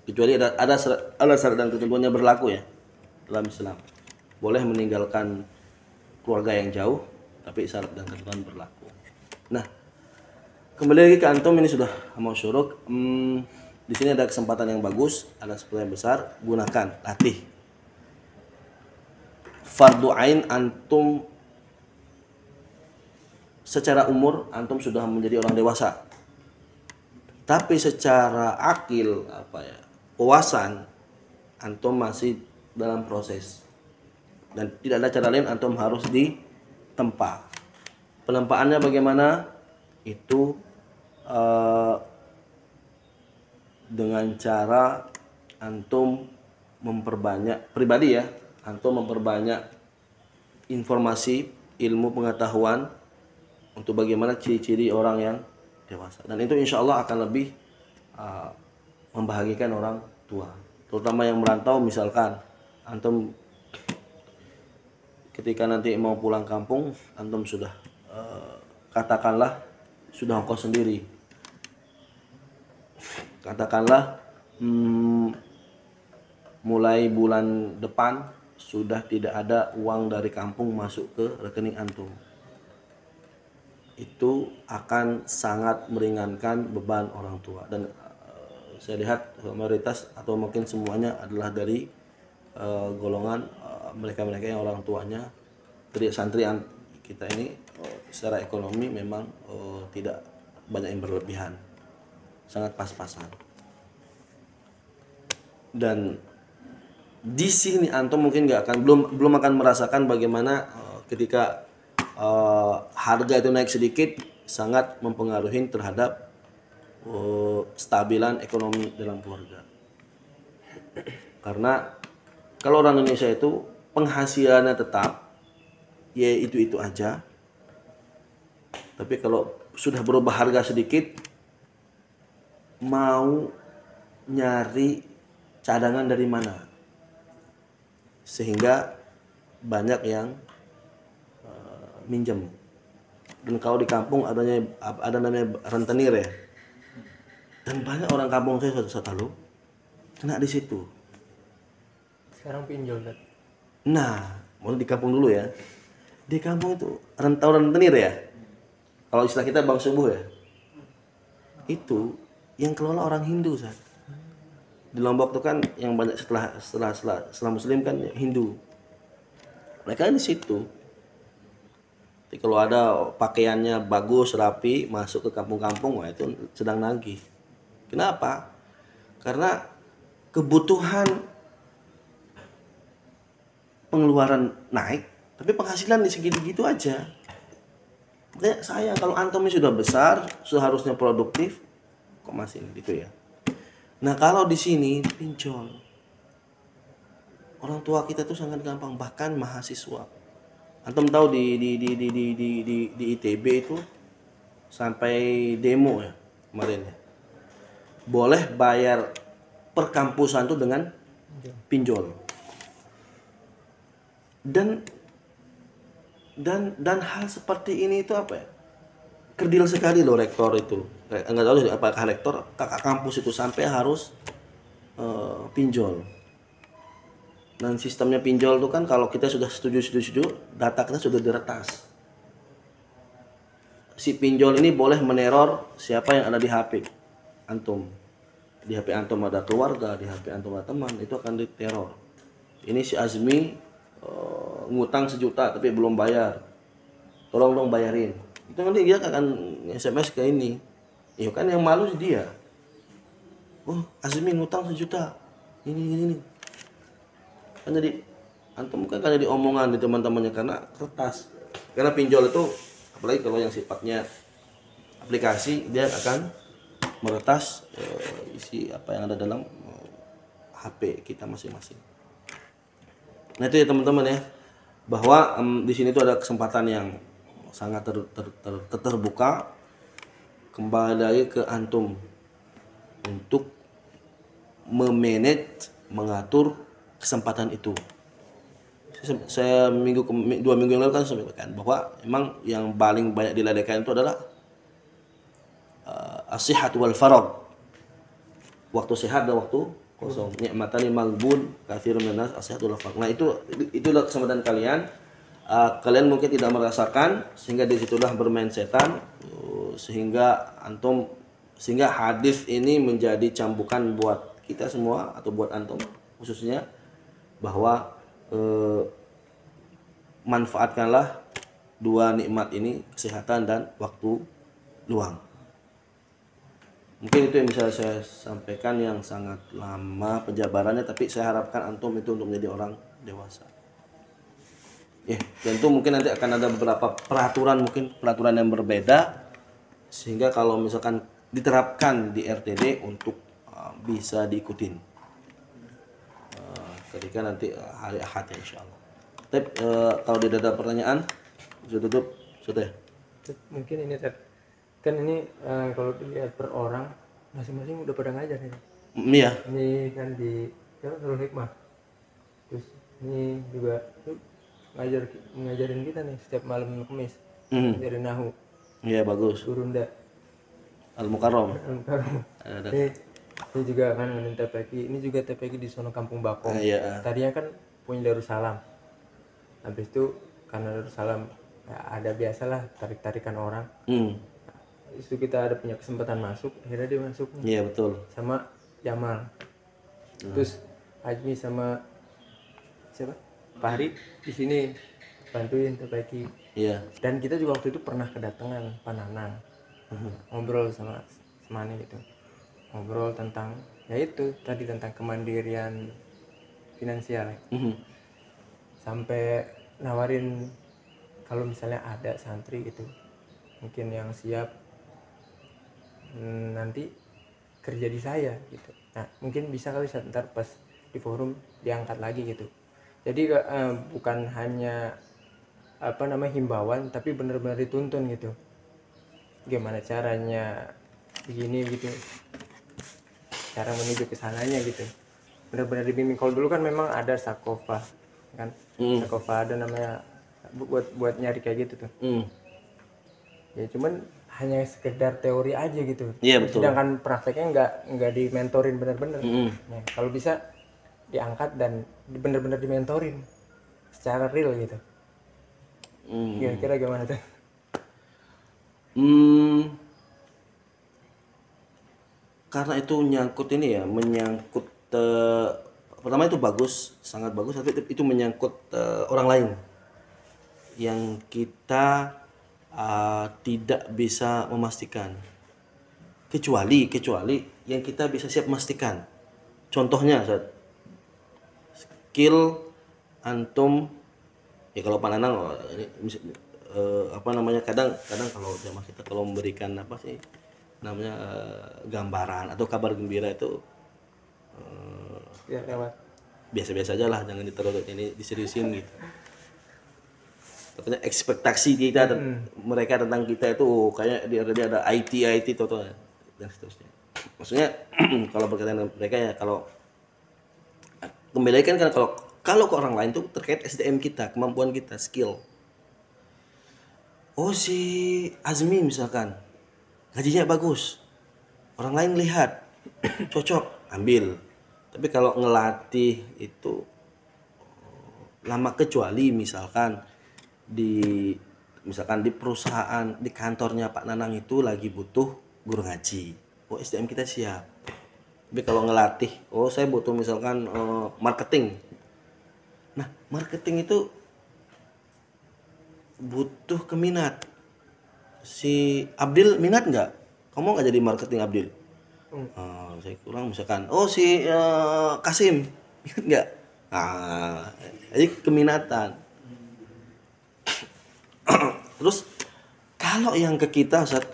kecuali ada syarat dan ketentuannya berlaku ya dalam Islam. Boleh meninggalkan keluarga yang jauh, tapi syarat dan ketentuan berlaku. Nah, kembali lagi ke antum, ini sudah mau syuruk. Di sini ada kesempatan yang bagus, ada kesempatan yang besar, gunakan, latih. Fardu ain antum secara umur antum sudah menjadi orang dewasa. Tapi secara akil wawasan antum masih dalam proses. Dan tidak ada cara lain, antum harus ditempa. Penempaannya bagaimana? Itu dengan cara antum memperbanyak pribadi ya, antum memperbanyak informasi, ilmu, pengetahuan untuk bagaimana ciri-ciri orang yang dewasa. Dan itu insya Allah akan lebih membahagiakan orang tua, terutama yang merantau. Misalkan antum ketika nanti mau pulang kampung, antum sudah katakanlah sudah ongkos sendiri, katakanlah mulai bulan depan sudah tidak ada uang dari kampung masuk ke rekening antum. Itu akan sangat meringankan beban orang tua. Dan saya lihat mayoritas atau mungkin semuanya adalah dari golongan mereka-mereka yang orang tuanya dari santri kita ini secara ekonomi memang tidak banyak yang berlebihan, sangat pas-pasan. Dan di sini antum mungkin belum akan merasakan bagaimana ketika harga itu naik sedikit sangat mempengaruhi terhadap stabilan ekonomi dalam keluarga. Karena kalau orang Indonesia itu penghasilannya tetap ya itu aja, tapi kalau sudah berubah harga sedikit mau nyari cadangan dari mana, sehingga banyak yang minjem. Dan kalau di kampung ada namanya rentenir ya, dan banyak orang kampung saya satu kena di situ. Sekarang pinjol kan? Nah, mau di kampung dulu ya. Di kampung itu rentenir ya. Kalau istilah kita bank subuh ya, itu yang kelola orang Hindu, Ustaz. Di Lombok tuh kan yang banyak setelah Muslim kan Hindu. Mereka di situ. Jadi kalau ada pakaiannya bagus, rapi, masuk ke kampung-kampung, wah itu sedang nagih. Kenapa? Karena kebutuhan pengeluaran naik, tapi penghasilan di segitu-gitu aja. Makanya sayang kalau antumnya sudah besar, sudah harusnya produktif, kok masih gitu ya. Nah kalau di sini pinjol, orang tua kita tuh sangat gampang, bahkan mahasiswa. Antum tahu di ITB itu sampai demo ya kemarin ya. Boleh bayar perkampusan tuh dengan pinjol. Dan hal seperti ini itu apa ya? Kerdil sekali loh rektor itu. Enggak tahu apakah rektor kakak kampus itu sampai harus pinjol. Dan sistemnya pinjol itu kan kalau kita sudah setuju, data kita sudah diretas. Si pinjol ini boleh meneror siapa yang ada di HP antum. Di HP antum ada keluarga, di HP antum ada teman, itu akan diteror. Ini si Azmi ngutang 1 juta tapi belum bayar. Tolong dong bayarin. Itu nanti dia akan SMS ke ini. Ya kan yang malu dia. Oh, Azmi ngutang 1 juta. Ini. Kan jadi antum kan jadi omongan di teman-temannya karena kertas. Karena pinjol itu apalagi kalau yang sifatnya aplikasi, dia akan meretas isi apa yang ada dalam HP kita masing-masing. Nah itu ya teman-teman ya, bahwa di sini tuh ada kesempatan yang sangat terbuka. Kembali lagi ke antum untuk memanage, mengatur kesempatan itu. Saya 2 minggu yang lalu kan sampaikan bahwa memang yang paling banyak dilalaikan itu adalah as-sihat wal faragh. Waktu sehat dan waktu kosong. Ni'matani maghbun katsirun minas as-sihat wal faragh. Nah, itulah kesempatan kalian. Kalian mungkin tidak merasakan sehingga disitulah bermain setan sehingga hadis ini menjadi cambukan buat kita semua atau buat antum khususnya bahwa manfaatkanlah 2 nikmat ini, kesehatan dan waktu luang. Mungkin itu yang bisa saya sampaikan yang sangat lama penjabarannya, tapi saya harapkan antum itu untuk menjadi orang dewasa. Ya, tentu mungkin nanti akan ada beberapa peraturan yang berbeda sehingga kalau misalkan diterapkan di RTD untuk bisa diikutin ketika nanti hari Ahad ya insyaallah. Tapi kalau tidak ada pertanyaan sudah tutup sudah. Mungkin ini kan ini kalau dilihat per orang masing-masing udah pada ngajar nih. Iya. Ini kan di Nurul Hikmah. Terus ini juga ngajarin kita nih setiap malam Kamis dari Nahu. Iya bagus. Gurunda. Al-Mukarram. Ini juga kan TPQ. Ini juga TPQ di sono Kampung Bakong. Iya. Tadinya kan punya Darussalam. Habis itu karena Darussalam ya ada biasalah tarik-tarikan orang. Itu kita ada punya kesempatan masuk, akhirnya dia masuk. Iya betul. Sama Jamal. Terus Ajmi sama siapa? Fahri di sini bantuin TPQ. Iya. Dan kita juga waktu itu pernah kedatangan Pak Nanang. Ngobrol sama Semani gitu. Ngobrol tentang ya itu tadi tentang kemandirian finansial. Sampai nawarin kalau misalnya ada santri gitu mungkin yang siap nanti kerja di saya gitu. Nah mungkin bisa kali ntar pas di forum diangkat lagi gitu. Jadi bukan hanya himbauan tapi benar-benar dituntun gitu. Gimana caranya begini gitu. Cara menuju ke sananya gitu. Benar-benar dibimbing. Kalau dulu kan memang ada sakofa kan. Sakofa ada namanya buat nyari kayak gitu tuh. Ya cuman hanya sekedar teori aja gitu. Iya betul. Sedangkan prakteknya nggak dimentorin benar-benar. Nah, kalau bisa diangkat dan benar-benar dimentorin secara real gitu. Kira-kira gimana tuh? Hmm, karena itu nyangkut ini ya, menyangkut pertama itu bagus, sangat bagus, tapi itu menyangkut orang lain yang kita tidak bisa memastikan, kecuali yang kita bisa siap memastikan. Contohnya, skill antum ya, kalau Pak Nanang ini apa namanya, kadang kalau jamaah kita kalau memberikan apa sih namanya, gambaran atau kabar gembira itu Ya lewat. biasa-biasa aja lah, jangan diterus ini diseriusin gitu. Katanya ekspektasi kita mereka tentang kita itu kayak dia ada IT toto dan seterusnya. Maksudnya kalau berkaitan dengan mereka ya, kalau kembali kan kalau ke orang lain tuh terkait SDM kita, kemampuan kita, skill. Oh, si Azmi misalkan gajinya bagus, orang lain lihat cocok, ambil. Tapi kalau ngelatih itu lama, kecuali misalkan di perusahaan, di kantornya Pak Nanang itu lagi butuh guru ngaji. Oh, SDM kita siap. Tapi kalau ngelatih, oh saya butuh misalkan marketing. Nah, marketing itu butuh keminat. Si Abdil minat nggak? Kamu nggak jadi marketing Abdil? Saya kurang misalkan. Oh, si Kasim minat nggak? Jadi keminatan. Terus kalau yang ke kita saat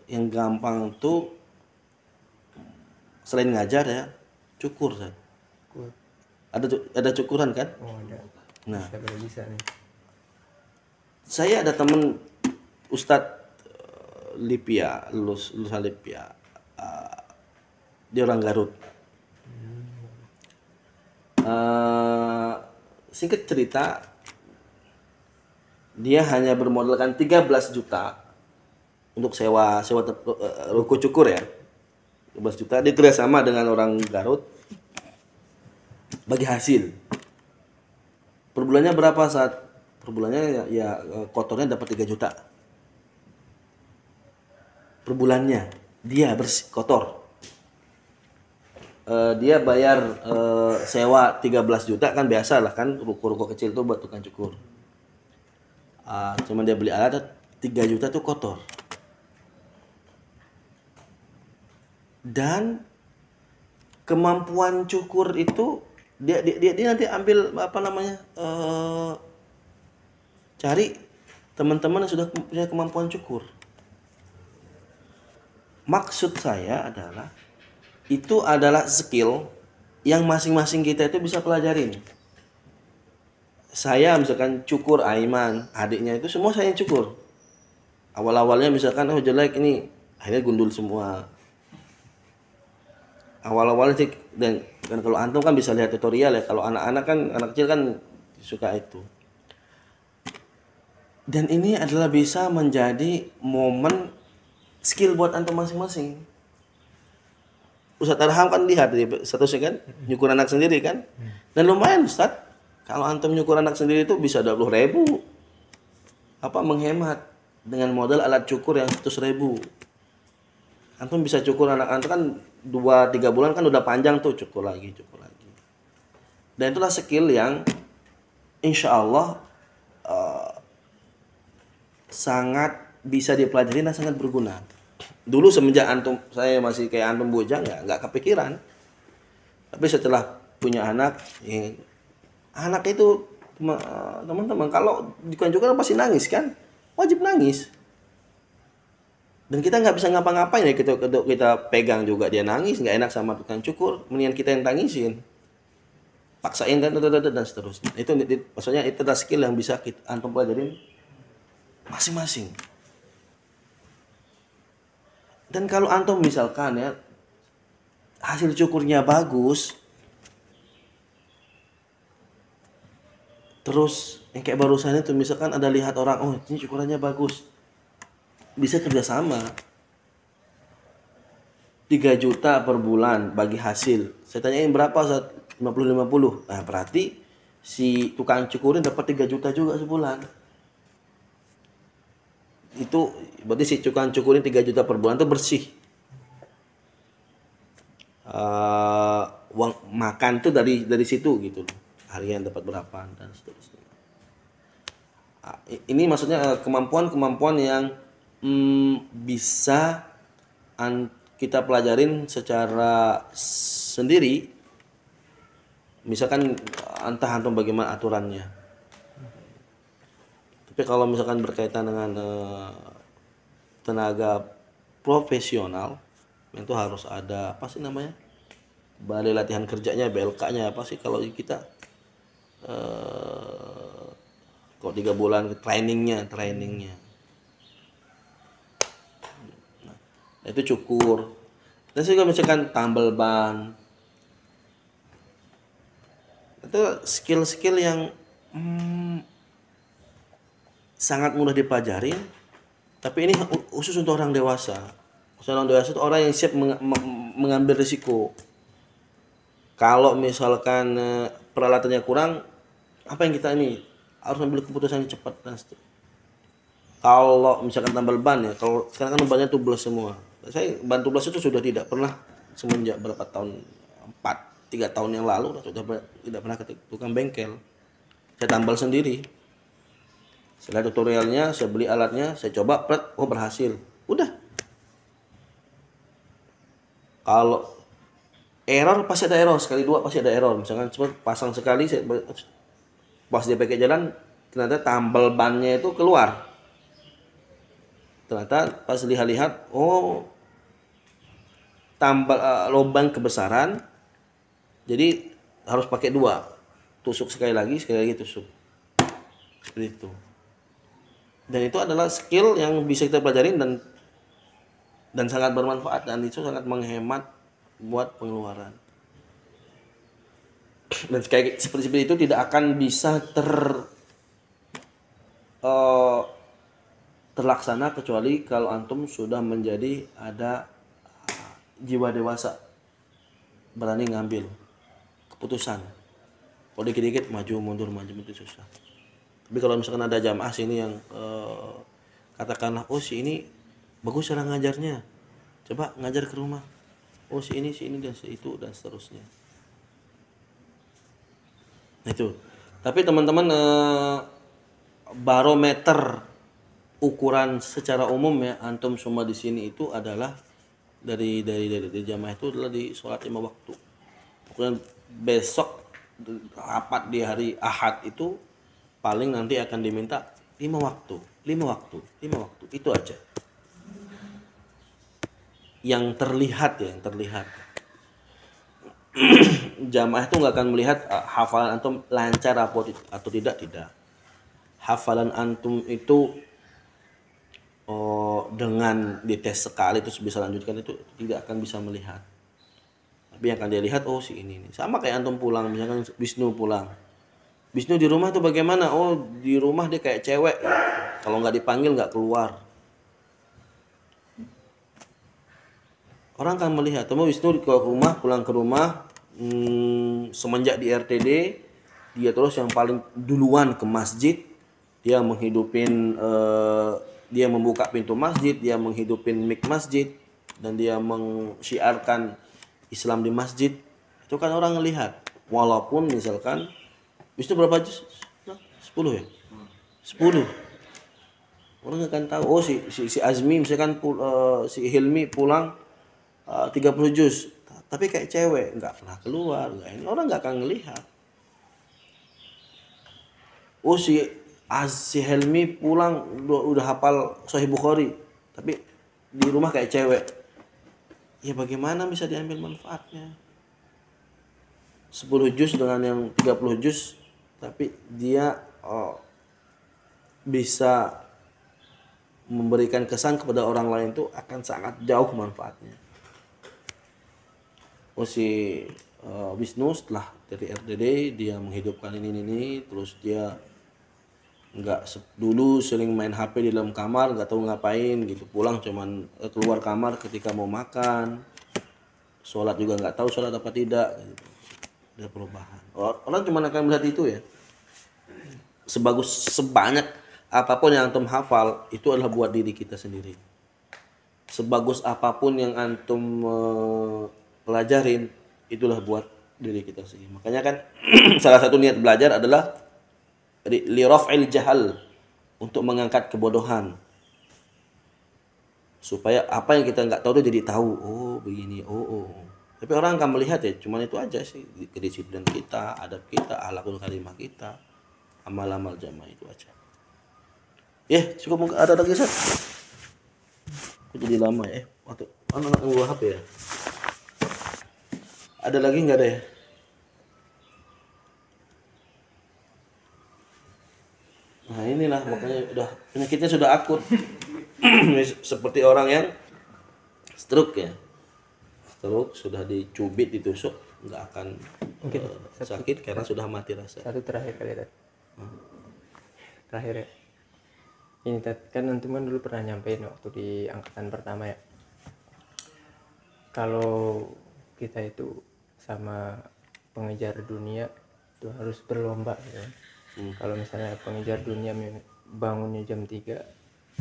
yang gampang tuh selain ngajar ya, cukur Sat. Ada cukuran kan? Oh ada. Nah, Bisa nih. saya ada temen Ustadz Lipia, lulusan Lipia. Dia orang Garut. Singkat cerita, dia hanya bermodalkan 13 juta untuk sewa ruko cukur ya. 13 juta, dia kerjasama dengan orang Garut, bagi hasil. Per bulannya berapa saat? Per bulannya ya kotornya dapat 3 juta. Per bulannya dia bersih kotor. Dia bayar sewa 13 juta kan, biasa lah kan, ruko-ruko kecil tuh buat tukang cukur. Cuman dia beli alat 3 juta tuh kotor. Dan kemampuan cukur itu dia nanti ambil apa namanya, cari teman-teman yang sudah punya kemampuan cukur. Maksud saya adalah itu adalah skill yang masing-masing kita itu bisa pelajarin. Saya misalkan cukur Aiman, adiknya itu semua saya yang cukur. Awal-awalnya misalkan oh jelek ini, akhirnya gundul semua. Awal-awalnya sih, dan kalau antum kan bisa lihat tutorial ya, kalau anak-anak kan, anak kecil kan suka itu. Dan ini adalah bisa menjadi momen skill buat antum masing-masing. Ustadz Arham kan lihat statusnya kan, nyukur anak sendiri kan, dan lumayan Ustadz, kalau antum nyukur anak sendiri itu bisa 20.000, menghemat dengan modal alat cukur yang 100.000. Antum bisa cukur anak antum kan 2-3 bulan kan udah panjang tuh, cukur lagi. Dan itulah skill yang insya Allah sangat bisa dipelajari dan sangat berguna. Dulu semenjak saya masih kayak antum bujang ya nggak kepikiran. Tapi setelah punya anak, anak itu teman-teman kalau dikunjungkan pasti nangis kan, wajib nangis. Dan kita nggak bisa ngapa-ngapain ya, kita pegang juga dia nangis, nggak enak sama tukang cukur, mendingan kita yang tangisin, paksain dan seterusnya. Itu maksudnya itu adalah skill yang bisa kita antum pelajarin masing-masing. Dan kalau antum misalkan ya hasil cukurnya bagus, terus yang kayak barusan itu misalkan ada lihat orang, oh ini cukurannya bagus, bisa kerjasama. 3 juta per bulan bagi hasil. Saya tanyain berapa saat 50-50. Nah berarti si tukang cukurin dapat 3 juta juga sebulan. itu berarti si cukur ini 3 juta per bulan itu bersih. Uang makan tuh dari situ gitu loh. Harian dapat berapa dan seterusnya. Ini maksudnya kemampuan-kemampuan yang bisa kita pelajarin secara sendiri. Misalkan entah antum bagaimana aturannya. Tapi kalau misalkan berkaitan dengan tenaga profesional, itu harus ada apa sih namanya? Balai latihan kerjanya, BLK-nya apa sih kalau kita kok 3 bulan trainingnya. Nah, itu cukur. Dan juga misalkan tambal ban. Itu skill-skill yang sangat mudah dipelajari, tapi ini khusus untuk orang dewasa. Orang dewasa itu orang yang siap mengambil risiko. Kalau misalkan peralatannya kurang, apa yang kita ini harus ambil keputusan yang cepat dan kalau misalkan tambal ban ya, kalau sekarang kan bannya tubeless semua. Saya ban tubeless itu sudah tidak pernah semenjak berapa tahun, 3 tahun yang lalu sudah tidak pernah ke tukang bengkel. Saya tambal sendiri. Saya lihat tutorialnya, saya beli alatnya, saya coba, oh berhasil. Udah. Kalau error pasti ada error, sekali dua pasti ada error. Misalkan cuma pasang sekali, pas dia pakai jalan, ternyata tambal bannya itu keluar. Ternyata pas lihat-lihat, oh tambal lubang kebesaran, jadi harus pakai 2, tusuk sekali lagi tusuk, seperti itu. Dan itu adalah skill yang bisa kita pelajarin dan sangat bermanfaat dan itu sangat menghemat buat pengeluaran. Dan seperti itu tidak akan bisa terlaksana kecuali kalau antum sudah menjadi ada jiwa dewasa, berani ngambil keputusan. Kalau dikit-dikit maju mundur itu susah. Tapi kalau misalkan ada jamaah sini yang katakanlah, oh si ini bagus cara ngajarnya, coba ngajar ke rumah. Oh si ini dan si itu dan seterusnya. Nah itu. Tapi teman-teman barometer ukuran secara umum ya antum semua di sini itu adalah dari jamaah itu adalah di sholat 5 waktu. Pokoknya besok rapat di hari Ahad itu paling nanti akan diminta 5 waktu. Itu aja. Yang terlihat. Jamaah itu nggak akan melihat hafalan antum lancar atau tidak. Hafalan antum itu dengan dites sekali terus bisa lanjutkan itu tidak akan bisa melihat. Tapi yang akan dia lihat, oh si ini. Sama kayak antum pulang, misalkan Wisnu pulang. Wisnu di rumah tuh bagaimana? Oh di rumah dia kayak cewek. Kalau nggak dipanggil nggak keluar. Orang akan melihat. Temu Wisnu pulang ke rumah semenjak di RTD dia terus yang paling duluan ke masjid. Dia dia membuka pintu masjid, dia menghidupin mic masjid dan dia mensyiarkan Islam di masjid. Itu kan orang ngelihat. Walaupun misalkan Wisnu berapa juz? 10 ya? 10. Orang akan tahu, oh si Azmi misalkan si Hilmi pulang 30 juz. Tapi kayak cewek, nggak pernah keluar, ini orang nggak akan ngelihat. Oh si Helmi pulang udah hafal Sahih Bukhari, tapi di rumah kayak cewek. Ya bagaimana bisa diambil manfaatnya? 10 juz dengan yang 30 juz, tapi dia bisa memberikan kesan kepada orang lain itu akan sangat jauh manfaatnya. Oh si Wisnu setelah dari RDD dia menghidupkan ini, terus dia nggak dulu sering main HP di dalam kamar, nggak tahu ngapain gitu, pulang cuman keluar kamar ketika mau makan, sholat juga nggak tahu sholat apa tidak gitu. Ada perubahan. Orang cuma akan melihat itu ya, sebanyak apapun yang antum hafal itu adalah buat diri kita sendiri. Sebagus apapun yang antum pelajarin itulah buat diri kita sendiri. Makanya kan salah satu niat belajar adalah li raf'il jahal, untuk mengangkat kebodohan. Supaya apa yang kita nggak tahu itu jadi tahu. Oh, begini. Oh. Tapi orang akan melihat ya, cuman itu aja sih, kedisiplinan kita, adab kita, akhlakul karimah kita, amal-amal jamaah itu aja. Ya, cukup ada lagi Ustaz. Jadi lama ya. Waktu anak gua HP ya. Ada lagi nggak ada ya? Nah inilah makanya udah penyakitnya sudah akut. Seperti orang yang stroke ya. Stroke sudah dicubit, ditusuk, nggak akan sakit karena sudah mati rasa. Satu terakhir kali tadi. Terakhir ya. Ini kan nanti dulu pernah nyampein waktu di angkatan pertama ya. Kalau kita itu sama pengejar dunia itu harus berlomba gitu. Kalau misalnya pengejar dunia bangunnya jam 3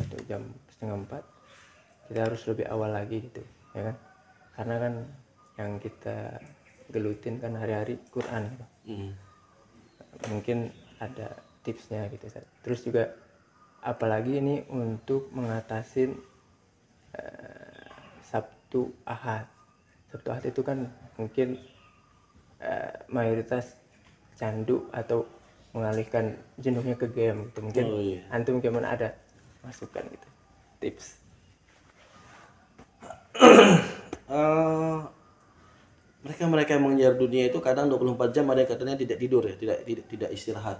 atau jam setengah 4, kita harus lebih awal lagi gitu ya kan, karena kan yang kita gelutin kan hari-hari Quran gitu. Mungkin ada tipsnya gitu. Terus juga apalagi ini untuk mengatasin Sabtu Ahad itu kan mungkin mayoritas candu atau mengalihkan jenuhnya ke game gitu. Mungkin antum gimana, ada masukan gitu, tips? Mereka yang mengejar dunia itu kadang 24 jam ada yang katanya tidak tidur ya, tidak istirahat.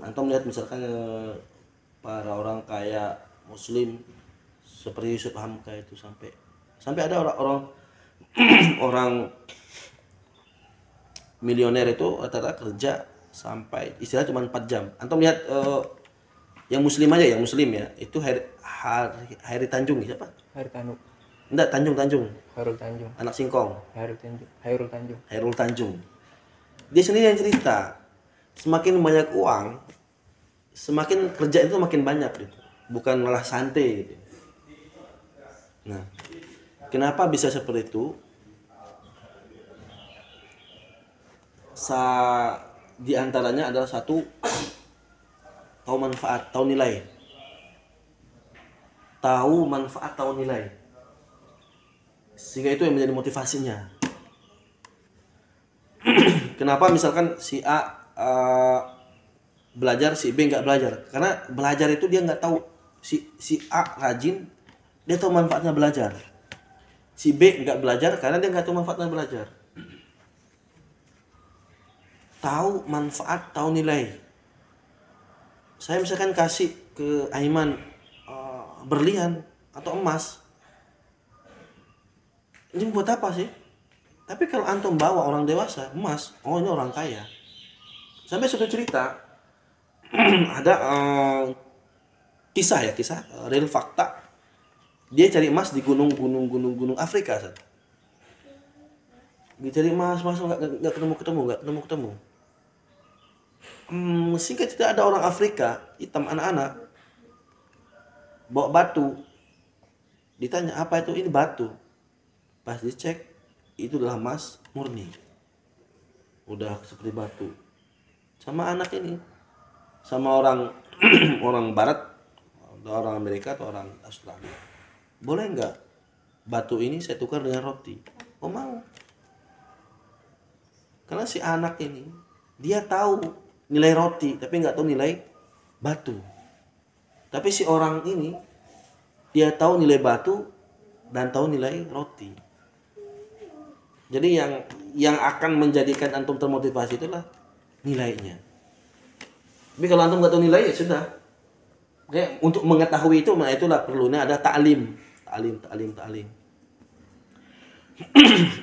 Antum lihat misalkan para orang kaya muslim seperti Yusuf Hamka itu sampai ada orang orang milioner itu rata-rata kerja sampai istirahat cuma 4 jam. Antum lihat yang muslim aja, yang muslim ya, itu Hairi Tanjung siapa? Hairul Tanjung. Enggak, Tanjung. Hairul Tanjung. Anak Singkong. Hairul Tanjung. Dia sendiri yang cerita, semakin banyak uang, semakin kerja itu makin banyak gitu. Bukan malah santai gitu. Nah, kenapa bisa seperti itu? Di antaranya adalah satu, tahu manfaat, tahu nilai. Tahu manfaat, tahu nilai. Sehingga itu yang menjadi motivasinya. Kenapa misalkan si A belajar, si B nggak belajar? Karena belajar itu dia nggak tahu. Si A rajin, dia tahu manfaatnya belajar. Si B nggak belajar karena dia nggak tahu manfaatnya belajar. Tahu manfaat, tahu nilai. Saya misalkan kasih ke Aiman berlian atau emas, ini buat apa sih? Tapi kalau antum bawa orang dewasa emas, oh ini orang kaya. Sampai suatu cerita ada kisah real fakta. Dia cari emas di gunung Afrika. Dia cari emas nggak ketemu. Singkat cerita ada orang Afrika hitam, anak-anak bawa batu. Ditanya apa itu? Ini batu. Pas dicek itu adalah emas murni. Udah seperti batu. Sama anak ini, sama orang orang barat, orang Amerika atau orang Australia, boleh nggak batu ini saya tukar dengan roti? Oh mau. Karena si anak ini dia tahu nilai roti tapi nggak tahu nilai batu. Tapi si orang ini dia tahu nilai batu dan tahu nilai roti. Jadi yang akan menjadikan antum termotivasi itulah nilainya. Tapi kalau antum nggak tahu nilai ya sudah. Oke, untuk mengetahui itu, itulah perlunya ada ta'lim.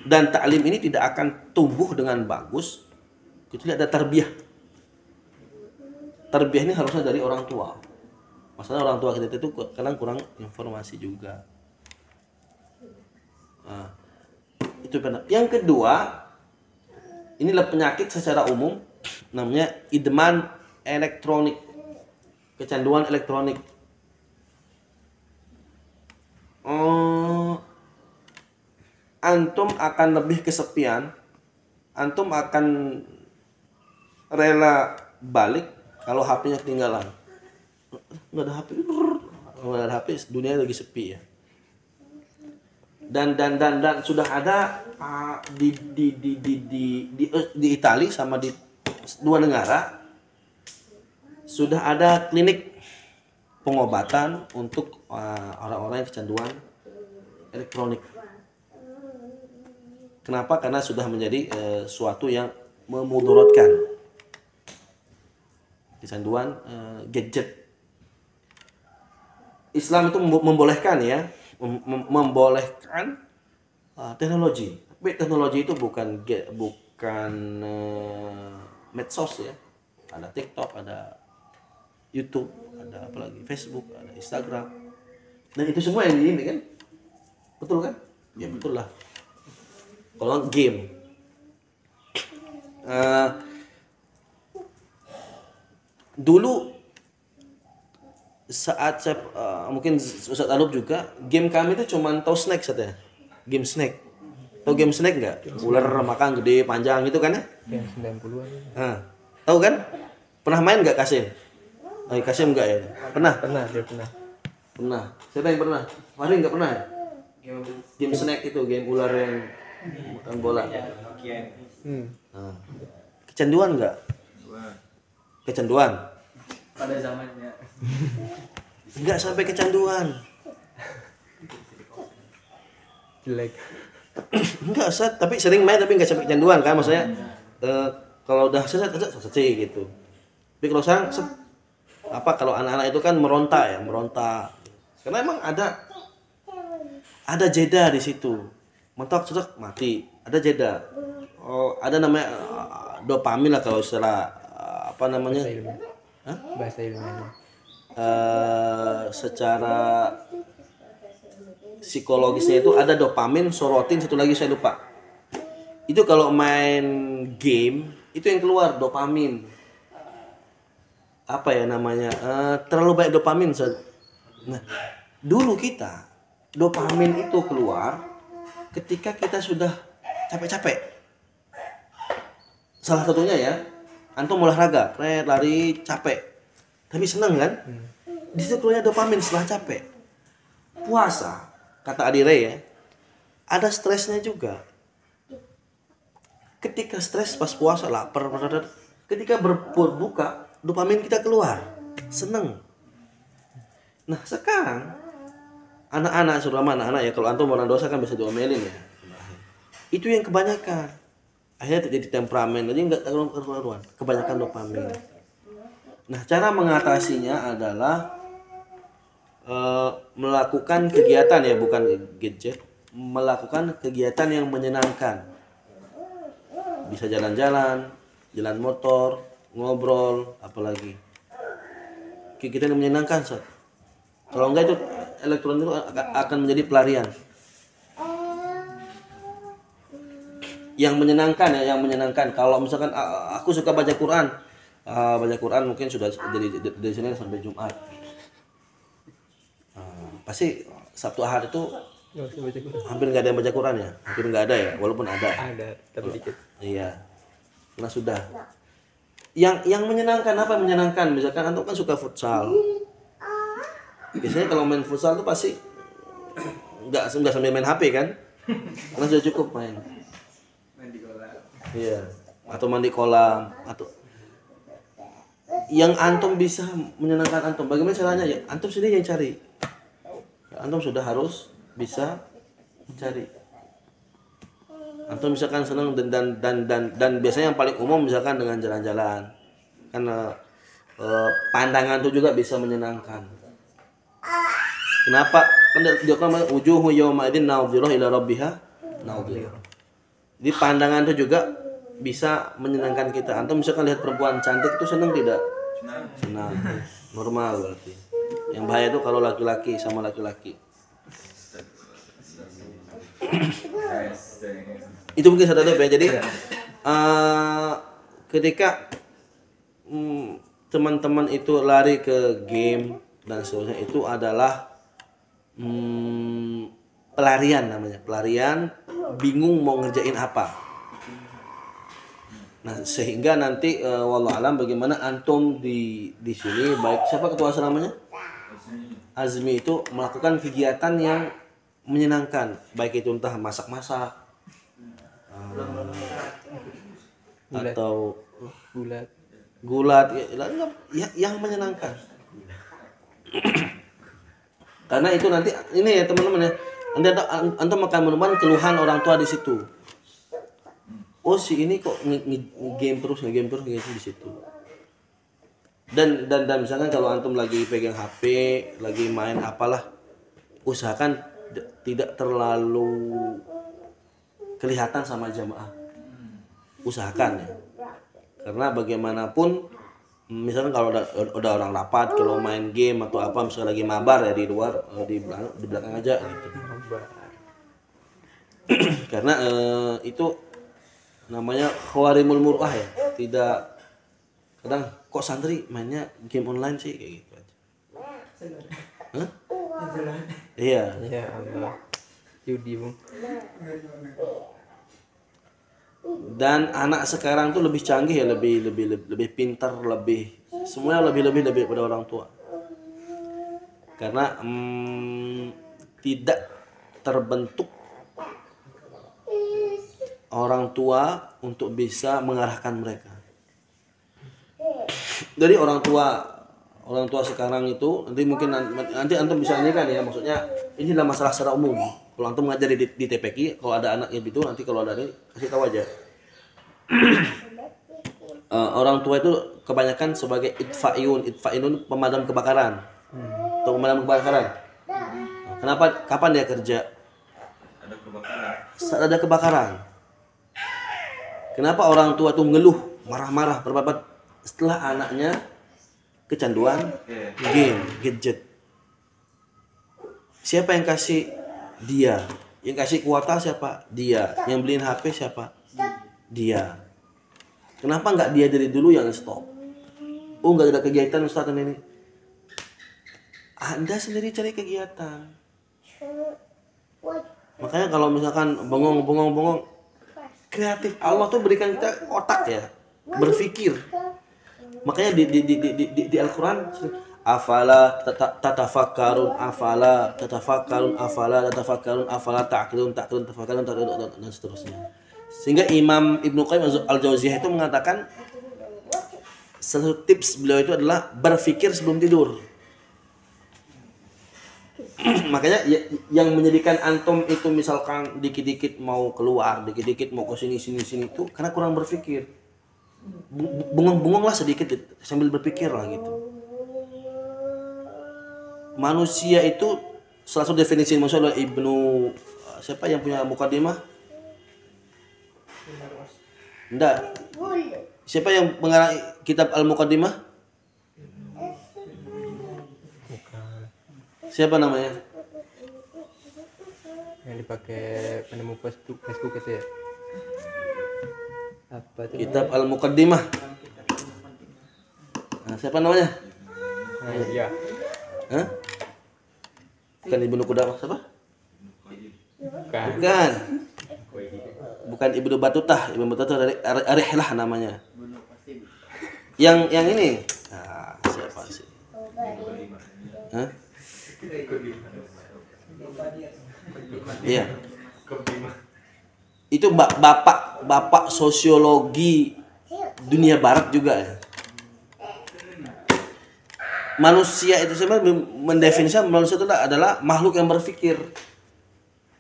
Dan ta'lim ini tidak akan tumbuh dengan bagus kecuali ada tarbiyah. Tarbiyah ini harusnya dari orang tua. Masalah orang tua kita itu kadang kurang informasi juga. Nah, itu benar. Yang kedua, inilah penyakit secara umum namanya idman elektronik, kecanduan elektronik. Antum akan lebih kesepian, antum akan rela balik kalau HP-nya ketinggalan. Nggak ada HP, nggak ada HP, dunia lagi sepi ya. Dan sudah ada di Italia sama di dua negara sudah ada klinik pengobatan untuk orang-orang yang kecanduan elektronik. Kenapa? Karena sudah menjadi suatu yang memudaratkan. Kecanduan gadget. Islam itu membolehkan ya, membolehkan teknologi. Tapi teknologi itu bukan medsos ya. Ada TikTok, ada YouTube, ada apalagi Facebook, ada Instagram. Dan itu semua yang ini kan? Betul kan? Ya betul lah. Kalau game, dulu saat saya mungkin Ustaz Anup juga, game kami itu cuma tahu Snake saja. Game Snake. Tahu game Snake nggak? Ular makan gede panjang itu kan ya? Yang 90-an. Tahu kan? Pernah main nggak Kasim? Kasim nggak ya? Pernah? Dia pernah. Pernah. Siapa yang pernah? Fahri nggak pernah ya? Game Snake itu game ular yang makan bola. Kecanduan nggak? Kecanduan? Pada zamannya. Nggak sampai kecanduan. Jelek. Enggak, tapi sering main tapi nggak sampai kecanduan kan, maksudnya kalau udah selesai gitu. Tapi kalau sekarang kalau anak-anak itu kan meronta karena emang ada jeda di situ, mentok mati, ada jeda. Ada namanya dopamin lah kalau istilah Bahasa ilmiahnya. Secara psikologisnya itu ada dopamin, sorotin, satu lagi saya lupa. Itu kalau main game itu yang keluar dopamin. Apa ya namanya? Terlalu banyak dopamin. Nah, dulu kita dopamin itu keluar ketika kita sudah capek-capek. Salah satunya ya, antum olahraga, lari, capek. Tapi senang kan? Di situ keluarnya dopamin setelah capek. Puasa, kata Adire ya, ada stresnya juga. Ketika stres pas puasa, lapar, ketika berbuka, dopamin kita keluar, seneng. Nah sekarang anak-anak, terutama anak-anak ya, kalau antum orang dosa kan bisa diomelin ya. Itu yang kebanyakan. Akhirnya terjadi temperamen, jadi nggak keluar-keluaran, kebanyakan dopamin. Nah cara mengatasinya adalah melakukan kegiatan ya, bukan gadget, melakukan kegiatan yang menyenangkan. Bisa jalan-jalan, jalan motor, ngobrol, apalagi kegiatan yang menyenangkan. Kalau enggak itu elektronik itu akan menjadi pelarian. Yang menyenangkan ya, yang menyenangkan. Kalau misalkan aku suka baca Quran, mungkin sudah jadi dari Senin sampai Jumat. Pasti Sabtu Ahad itu hampir nggak ada yang baca Quran ya, hampir nggak ada ya, walaupun ada. Ada, tapi dikit. Iya, karena sudah. Yang menyenangkan apa? Menyenangkan, misalkan antum kan suka futsal. Biasanya kalau main futsal tuh pasti nggak sambil main HP kan, karena sudah cukup main. Mandi kolam. Iya, atau mandi kolam, atau yang antum bisa menyenangkan antum. Bagaimana caranya ya? Antum sendiri yang cari. Antum sudah harus bisa mencari. Antum misalkan senang dan biasanya yang paling umum misalkan dengan jalan-jalan. Karena pandangan itu juga bisa menyenangkan. Kenapa? Kan dia kan wujuhu yauma idzin nadhirah ila rabbiha nadhirah. Di pandangan itu juga bisa menyenangkan kita. Antum misalkan lihat perempuan cantik itu senang tidak? Senang. Normal berarti. Yang bahaya itu kalau laki-laki sama laki-laki. Itu mungkin satu ya. Jadi ketika teman-teman itu lari ke game dan seterusnya itu adalah pelarian namanya, pelarian, bingung mau ngerjain apa. Nah, sehingga nanti wallahu alam bagaimana antum di sini, baik siapa ketua namanya? Azmi itu melakukan kegiatan yang menyenangkan, baik itu entah masak-masak atau gulat ya, yang menyenangkan. Karena itu nanti ini ya teman-teman ya, nanti antum akan menemukan keluhan orang tua di situ. Oh si ini kok game terus gitu di situ. Dan misalkan kalau antum lagi pegang HP, lagi main apalah, usahakan tidak terlalu kelihatan sama jamaah. Usahakan ya. Karena bagaimanapun misalkan kalau udah orang rapat, kalau main game atau apa misalnya lagi mabar ya di luar, di belakang aja gitu. Karena itu namanya khawarimul mur'ah ya. Tidak, kadang kok santri mainnya game online sih kayak gitu aja. Hah? Iya. Ya Allah. Judi, Bung. Dan anak sekarang tuh lebih canggih ya, lebih pintar, lebih semuanya lebih daripada orang tua. Karena tidak terbentuk orang tua untuk bisa mengarahkan mereka. Jadi orang tua sekarang itu nanti antum bisa ini kan ya, maksudnya ini adalah masalah secara umum. Kalau antum mengajar di TPQ, kalau ada anak yang itu nanti kalau ada ini kasih tahu aja. Orang tua itu kebanyakan sebagai itfa'inun pemadam kebakaran. Atau pemadam kebakaran. Kenapa? Kapan dia kerja? Ada kebakaran. Saat ada kebakaran. Kenapa orang tua itu ngeluh, marah-marah, berbabat setelah anaknya kecanduan game, gadget? Siapa yang kasih? Dia. Yang kasih kuota siapa? Dia. Yang beliin HP siapa? Dia. Kenapa nggak dia dari dulu yang stop? Oh, nggak ada kegiatan Ustaz ini. Anda sendiri cari kegiatan. Makanya kalau misalkan bengong, kreatif, Allah tuh berikan kita otak ya, berpikir. Makanya di Al-Quran, afala tatafakkarun, afala ta'qilun tafakkarun dan seterusnya. Sehingga Imam Ibnu Qayyim Al-Jauziyah itu mengatakan salah satu tips beliau itu adalah berpikir sebelum tidur. Makanya yang menjadikan antum itu misalkan dikit-dikit mau keluar, dikit-dikit mau ke sini itu karena kurang berpikir. Bengong lah sedikit sambil berpikir lah gitu. Manusia itu salah satu definisi manusia adalah siapa yang punya mukadimah? Enggak. Siapa yang mengarang kitab Al-Muqaddimah? Siapa namanya? Yang dipakai penemu Facebook itu ya. Apa itu? Kitab Al-Muqaddimah. Nah, siapa namanya? Nah, iya. Hah? Bukan Ibnu Qudamah, siapa? Bukan. Bukan Ibnu Batutah. Ibnu Batutah dari Rihlah namanya. Yang ini. Nah, siapa sih? Hah? Iya. Itu bapak sosiologi dunia barat juga ya. Manusia itu sebenarnya mendefinisikan manusia itu adalah makhluk yang berpikir.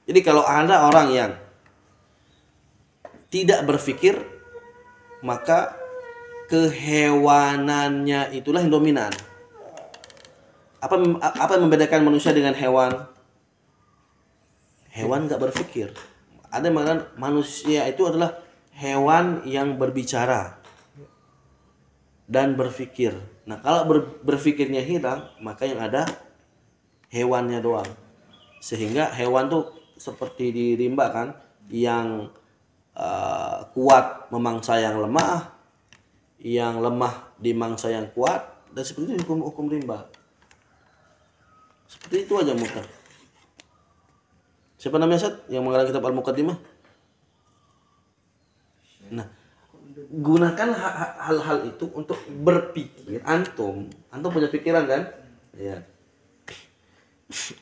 Jadi kalau ada orang yang tidak berpikir, maka kehewanannya itulah yang dominan. Apa yang membedakan manusia dengan hewan? Hewan nggak berpikir. Ada yang mengatakan manusia itu adalah hewan yang berbicara dan berpikir. Nah, kalau berpikirnya hilang, maka yang ada hewannya doang. Sehingga hewan tuh seperti di rimba kan, yang kuat memangsa yang lemah, yang lemah di mangsa yang kuat, dan seperti itu hukum rimba. Seperti itu aja muter. Siapa namanya Ustaz yang mengarang kitab Al-Muqaddimah? Nah, gunakan hal-hal itu untuk berpikir. Antum punya pikiran kan? Ya.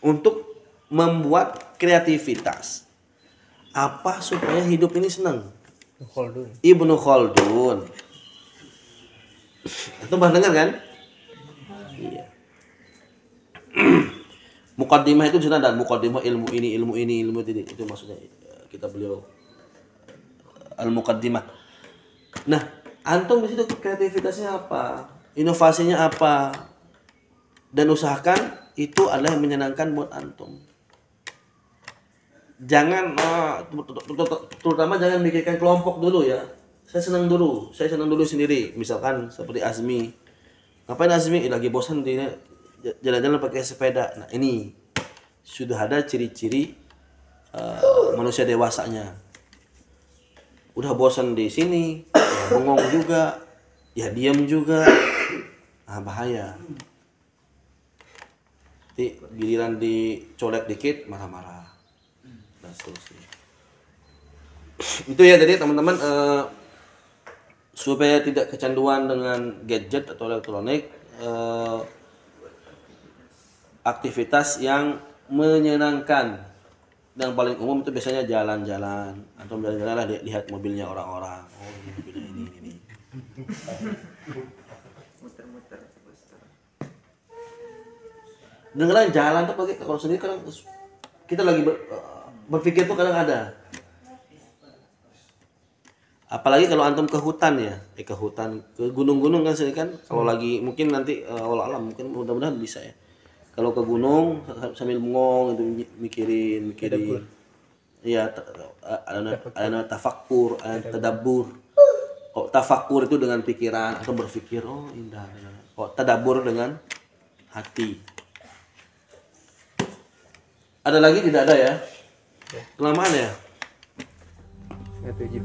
Untuk membuat kreativitas. Apa supaya hidup ini senang? Khaldun. Ibnu Khaldun. Itu pernah dengar kan? Iya. Muqaddimah itu sudah ada muqaddimah ilmu ini itu maksudnya kita beliau Al-Muqaddimah. Nah, antum di situ kreativitasnya apa? Inovasinya apa? Dan usahakan itu adalah yang menyenangkan buat antum. Jangan terutama jangan mikirkan kelompok dulu ya. Saya senang dulu sendiri. Misalkan seperti Azmi. Ngapain Azmi? Lagi bosan dia jalan-jalan pakai sepeda. Nah, ini sudah ada ciri-ciri manusia dewasanya. Udah bosan di sini, ya bengong juga, ya diam juga. Nah, bahaya. Nanti giliran dicolek dikit marah-marah. Dan seterusnya. Itu ya jadi teman-teman supaya tidak kecanduan dengan gadget atau elektronik, aktivitas yang menyenangkan. Dan paling umum itu biasanya jalan-jalan. Atau jalan-jalan lah lihat mobilnya orang-orang. Oh, ini mobilnya ini. Muter-muter terus. Dengeran jalan tuh pakai kalau sendiri kadang kita lagi berpikir tuh kadang ada. Apalagi kalau antum ke hutan ya, ke hutan, ke gunung-gunung kan sini kan. Kalau lagi mungkin nanti Allah alam mungkin mudah-mudahan bisa ya. Kalau ke gunung sambil bengong itu mikirin. Iya, ada tafakkur, ada tadabbur. Kok tafakkur itu dengan pikiran atau berpikir, oh indah. Kok tadabbur dengan hati. Ada lagi tidak ada ya? Kelamaan ya? 7.